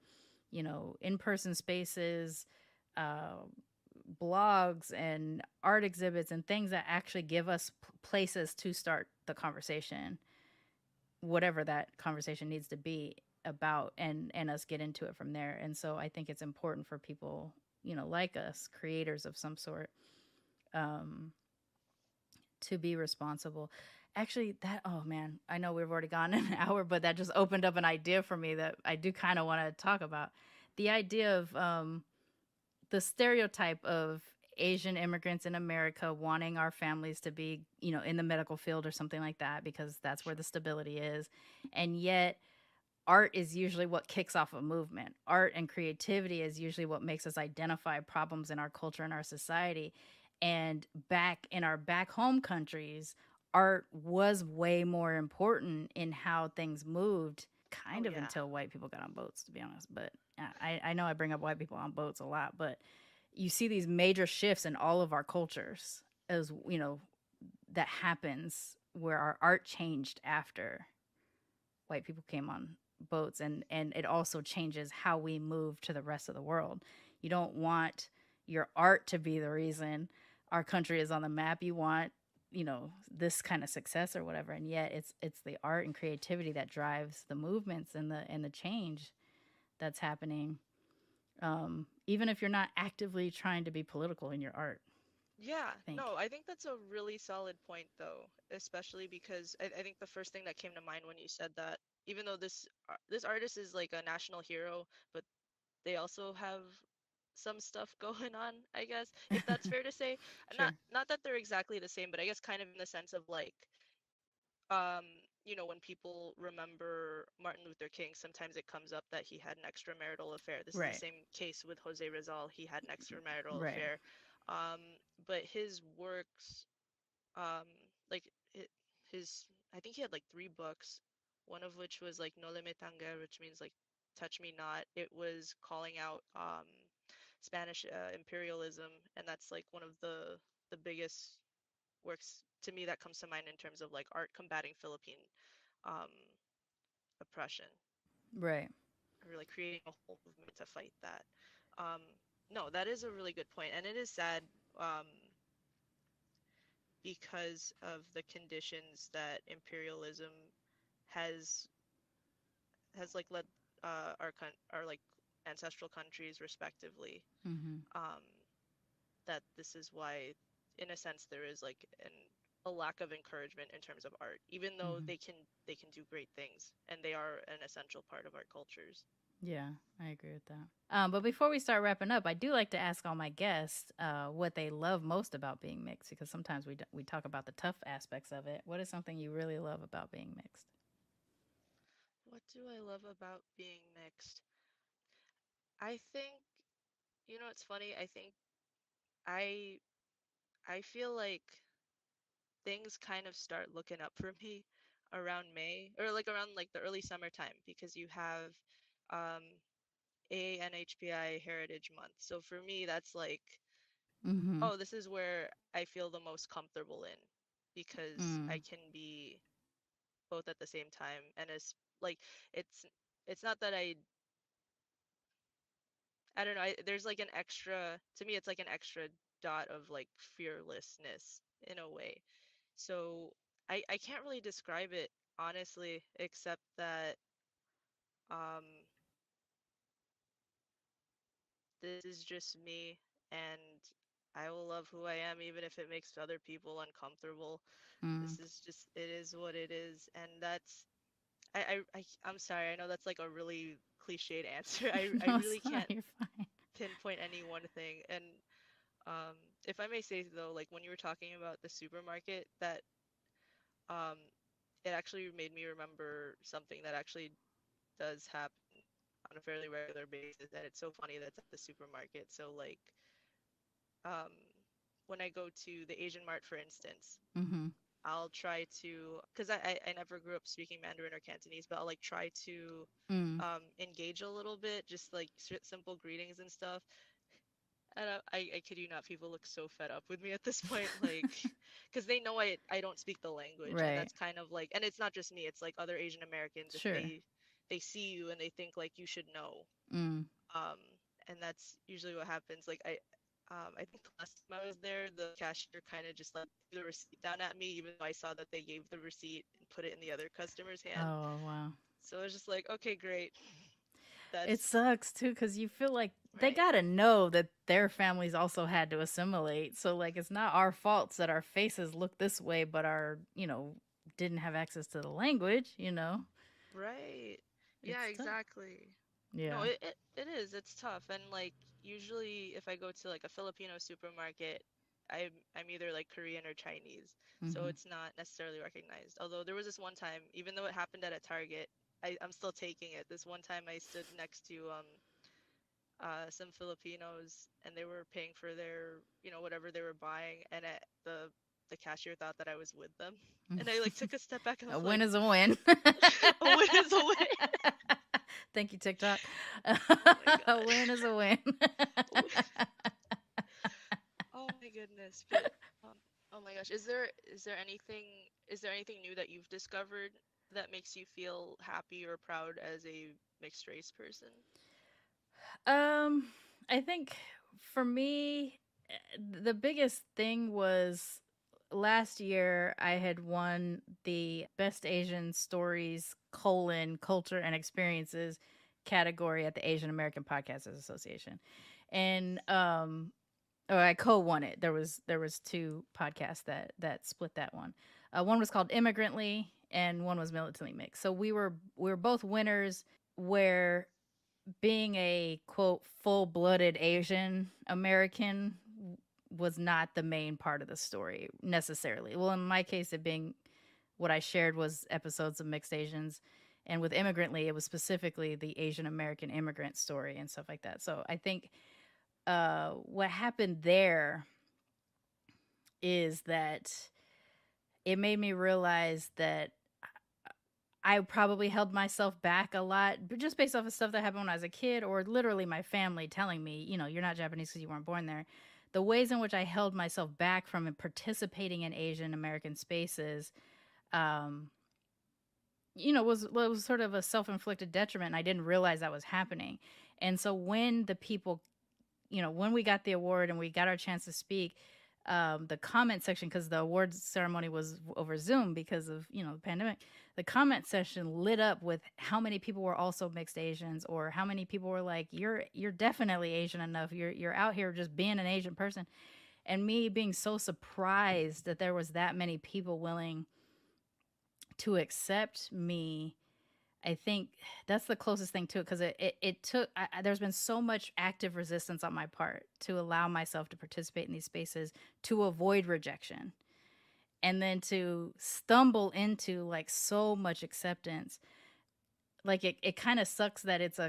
in-person spaces, uh, blogs and art exhibits, and things that actually give us places to start the conversation, whatever that conversation needs to be about, and us get into it from there. And so I think it's important for people, like us, creators of some sort, to be responsible. Actually, oh man, I know we've already gone an hour, but that just opened up an idea for me that I do kind of want to talk about. The idea of the stereotype of Asian immigrants in America wanting our families to be, in the medical field or something like that, because that's where the stability is. And yet art is usually what kicks off a movement. Art and creativity is usually what makes us identify problems in our culture and our society. And back in our back home countries, art was way more important in how things moved, until white people got on boats, to be honest. But I know I bring up white people on boats a lot, but you see these major shifts in all of our cultures, as that happens where our art changed after white people came on boats, and it also changes how we move to the rest of the world. You don't want your art to be the reason our country is on the map. You want this kind of success or whatever, and yet it's the art and creativity that drives the movements and the change that's happening, even if you're not actively trying to be political in your art. Yeah, no, I think that's a really solid point, though, especially because I think the first thing that came to mind when you said that, even though this artist is like a national hero, but they also have some stuff going on, I guess, if that's fair to say. Sure. Not that they're exactly the same, but I guess kind of in the sense of like, um, when people remember Martin Luther King, sometimes it comes up that he had an extramarital affair. This is the same case with Jose Rizal. He had an extramarital affair. Um, but his works, um, like his, I think he had like 3 books, one of which was like No Le Me Tanguer, which means like touch me not. It was calling out Spanish imperialism, and that's like one of the biggest works to me that comes to mind in terms of like art combating Philippine um, oppression. Right. Or like creating a whole movement to fight that. Um, no, that is a really good point, and it is sad um, because of the conditions that imperialism has like led our like ancestral countries respectively. Mm-hmm. Um, that this is why, in a sense, there is like a lack of encouragement in terms of art, even though Mm-hmm. they can do great things and they are an essential part of our cultures. Yeah, I agree with that. But before we start wrapping up, I do like to ask all my guests what they love most about being mixed, because sometimes we talk about the tough aspects of it. What is something you really love about being mixed? What do I love about being mixed? I think, it's funny. I think I I feel like things kind of start looking up for me around May, or like around like the early summertime, because you have um ANHPI Heritage Month. So for me, that's like, Mm-hmm. oh, this is where I feel the most comfortable in, because I Mm. can be both at the same time. And it's like, it's it's not that I don't know, there's like an extra, to me, it's like an extra dot of like fearlessness in a way. So I can't really describe it honestly, except that um this is just me, and I will love who I am even if it makes other people uncomfortable. Mm. This is just, it is what it is, and that's I'm sorry, I know that's like a really cliched answer. I No, it's really not. can't You're fine. pinpoint any one thing. And if I may say though, like when you were talking about the supermarket, that um it actually made me remember something that actually does happen on a fairly regular basis, and it's so funny that's at the supermarket. So like um when I go to the Asian Mart, for instance, Mm-hmm. I'll try to, because I never grew up speaking Mandarin or Cantonese, but I'll like try to engage a little bit, just like simple greetings and stuff. And I kid you not, people look so fed up with me at this point, like, because they know I don't speak the language, and Right. that's kind of like, and it's not just me, it's like other Asian Americans, if Sure. they see you and they think like you should know, Mm. and that's usually what happens. Like I think the last time I was there, the cashier kind of just like threw the receipt down at me, even though I saw that they gave the receipt and put it in the other customer's hand. Oh, wow. So I was just like, okay, great. It sucks too, because you feel like they right. gotta know that their families also had to assimilate. So like, it's not our faults that our faces look this way, but our, didn't have access to the language, Right. Yeah, It's tough. exactly. Yeah. No, it is. It's tough. And like usually if I go to like a Filipino supermarket, I'm either like Korean or Chinese. So Mhm. it's not necessarily recognized. Although there was this one time, even though it happened at a Target, I'm still taking it. This one time I stood next to some Filipinos, and they were paying for their, whatever they were buying, and the cashier thought that I was with them. And I like took a step back and I A was win like, is a win. a win is a win. Thank you, TikTok. Oh my A God. win is a win. Oh my goodness. But oh my gosh, is there anything new that you've discovered that makes you feel happy or proud as a mixed race person? I think for me, the biggest thing was last year I had won the Best Asian Stories Culture and Experiences category at the Asian American Podcasters Association, and I co-won it. There was two podcasts that split that one. One was called Immigrantly, and one was Militantly Mixed. So we were both winners. Where being a quote full-blooded Asian American was not the main part of the story necessarily. Well, in my case, it being what I shared was episodes of Mixed Asians, and with Immigrantly, it was specifically the Asian American immigrant story and stuff like that. So I think what happened there is that it made me realize that I probably held myself back a lot, but just based off of stuff that happened when I was a kid, or literally my family telling me, you're not Japanese because you weren't born there. The ways in which I held myself back from participating in Asian American spaces, was sort of a self-inflicted detriment, and I didn't realize that was happening. And so when the people, when we got the award and we got our chance to speak, the comment section, because the awards ceremony was over Zoom because of the pandemic, the comment section lit up with how many people were also mixed Asians, or how many people were like, you're definitely Asian enough, you're out here just being an Asian person. And me being so surprised that there was that many people willing to accept me, I think that's the closest thing to it, because it took, there's been so much active resistance on my part to allow myself to participate in these spaces to avoid rejection, and then to stumble into like so much acceptance. Like it kind of sucks that it's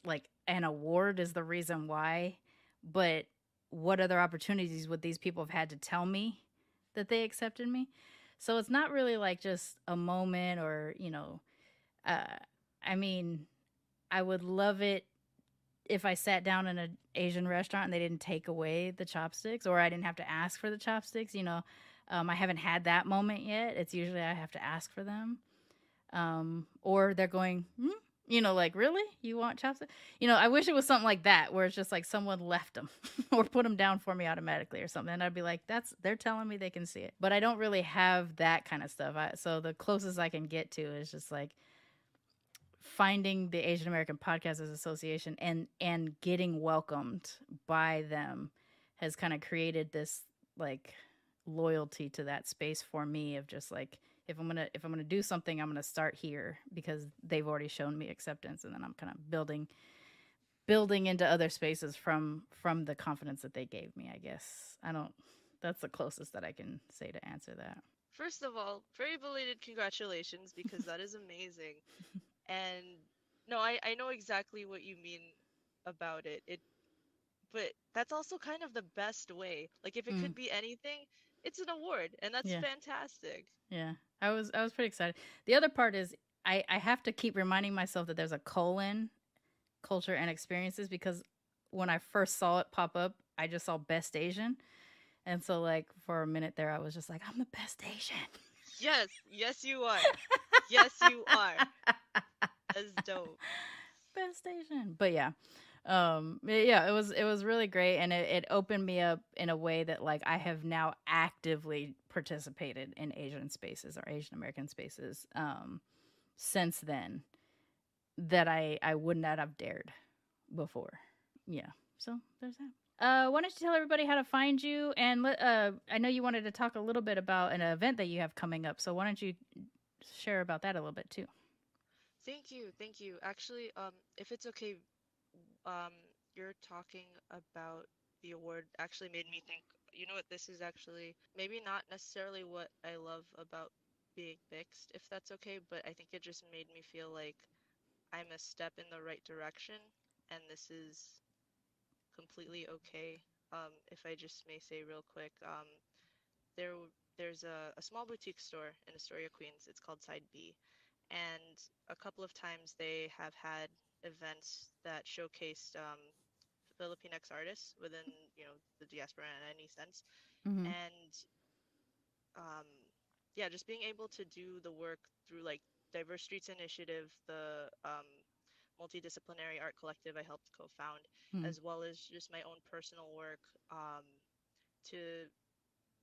like an award is the reason why, but what other opportunities would these people have had to tell me that they accepted me? So it's not really like just a moment, or I mean, I would love it if I sat down in an Asian restaurant and they didn't take away the chopsticks, or I didn't have to ask for the chopsticks. I haven't had that moment yet. It's usually I have to ask for them, or they're going, like, really, you want chopsticks? I wish it was something like that, where it's just like someone left them or put them down for me automatically or something, and I'd be like, they're telling me they can see it. But I don't really have that kind of stuff. So the closest I can get to is just like finding the Asian American Podcasters Association and getting welcomed by them has kind of created this like loyalty to that space for me, of just like, if I'm gonna do something, I'm gonna start here because they've already shown me acceptance, and then I'm kind of building into other spaces from the confidence that they gave me, I guess. That's the closest that I can say to answer that. First of all, very belated congratulations, because that is amazing. And no, I know exactly what you mean about it. But that's also kind of the best way. Like if it could be anything, it's an award, and that's fantastic. Yeah, I was pretty excited. The other part is I have to keep reminding myself that there's a colon, culture and experiences, because when I first saw it pop up, I just saw Best Asian. And so, like, for a minute there, I was just like, I'm the best Asian. Yes, yes, you are. Yes, you are. That's dope. Best Asian. But yeah, it was really great, and it opened me up in a way that, like, I have now actively participated in Asian spaces or Asian American spaces since then that I would not have dared before. Yeah, so there's that. Why don't you tell everybody how to find you? And I know you wanted to talk a little bit about an event that you have coming up, so why don't you share about that a little bit too? Thank you. Actually, if it's okay, you're talking about the award actually made me think, you know what, this is actually maybe not necessarily what I love about being mixed, if that's okay, but I think it just made me feel like I'm a step in the right direction, and this is completely okay. If I just may say real quick, there's a small boutique store in Astoria, Queens. It's called Side B, and a couple of times they have had events that showcased Filipinx artists within, the diaspora in any sense. Mm-hmm. And yeah, just being able to do the work through like Diverse Streets Initiative, the multidisciplinary art collective I helped co-found, as well as just my own personal work, to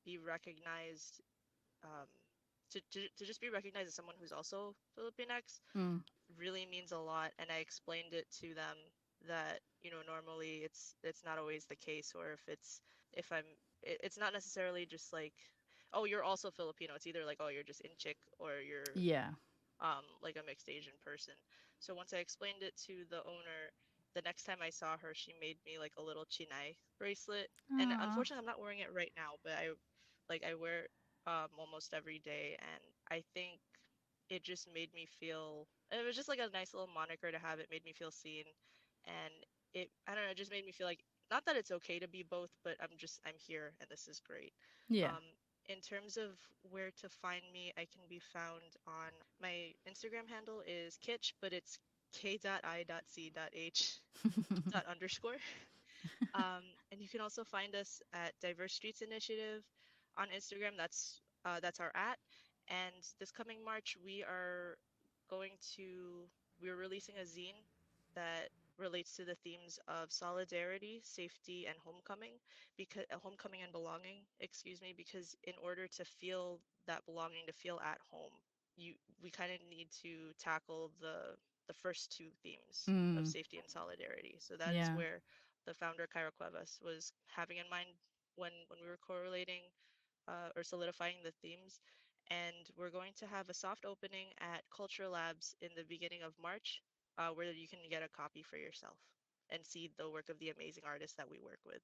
be recognized, um, to just be recognized as someone who's also Filipinx really means a lot. And I explained it to them that, normally it's not always the case, or it's not necessarily just like, oh, you're also Filipino. It's either like, oh, you're just Inchik, or you're like a mixed Asian person. So once I explained it to the owner, the next time I saw her, she made me like a little chinay bracelet. Aww. And unfortunately, I'm not wearing it right now, but I wear it almost every day, and I think it just made me feel, it was just like a nice little moniker to have. It made me feel seen, and I don't know, it just made me feel like, not that it's okay to be both, but I'm here, and this is great. Yeah. In terms of where to find me, I can be found on my Instagram handle is Kitsch, but it's k.i.c.h _. And you can also find us at Diverse Streets Initiative on Instagram. That's our @ And this coming March, we're releasing a zine that relates to the themes of solidarity, safety, and homecoming, homecoming and belonging, because in order to feel that belonging, to feel at home, we kind of need to tackle the first two themes of safety and solidarity. So that is where the founder Cairo Cuevas was having in mind when we were correlating or solidifying the themes. And we're going to have a soft opening at Culture Labs in the beginning of March, where you can get a copy for yourself and see the work of the amazing artists that we work with.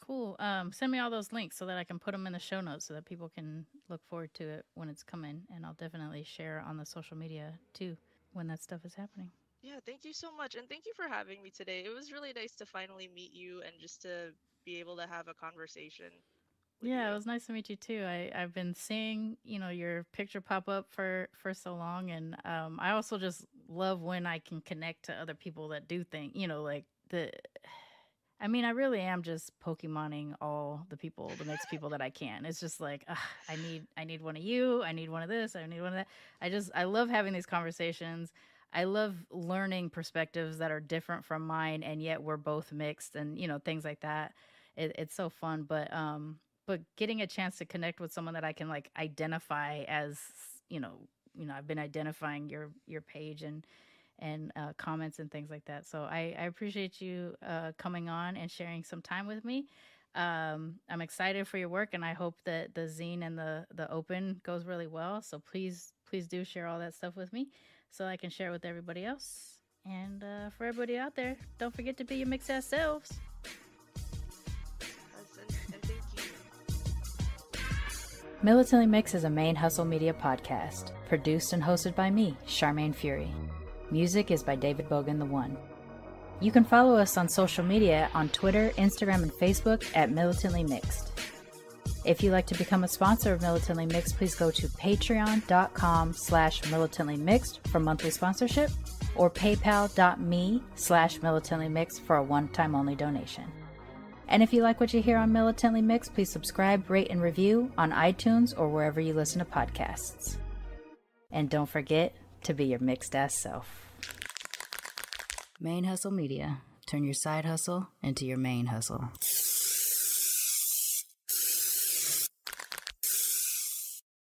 Cool. Send me all those links so that I can put them in the show notes so that people can look forward to it when it's coming. And I'll definitely share on the social media too when that stuff is happening. Yeah, thank you so much. And thank you for having me today. It was really nice to finally meet you and just to be able to have a conversation. Yeah, it was nice to meet you too. I've been seeing, your picture pop up for so long, and I also just love when I can connect to other people that do think, I really am just Pokemoning all the mixed people that I can. It's just like, I need one of you, I need one of this, I need one of that. I love having these conversations. I love learning perspectives that are different from mine, and yet we're both mixed, and things like that. It's so fun, but getting a chance to connect with someone that I can like identify as, I've been identifying your page and comments and things like that. So I appreciate you coming on and sharing some time with me. I'm excited for your work, and I hope that the zine and the open goes really well. So please do share all that stuff with me so I can share it with everybody else. And for everybody out there, don't forget to be your mixed ass selves. Militantly Mixed is a ManeHustle media podcast, produced and hosted by me, Sharmane Fury. Music is by David Bogan the One. You can follow us on social media on Twitter, Instagram, and Facebook at Militantly Mixed. If you'd like to become a sponsor of Militantly Mixed, please go to patreon.com/militantlymixed for monthly sponsorship or paypal.me/militantlymixed for a one-time only donation. And if you like what you hear on Militantly Mixed, please subscribe, rate, and review on iTunes or wherever you listen to podcasts. And don't forget to be your mixed-ass self. ManeHustle Media. Turn your side hustle into your main hustle.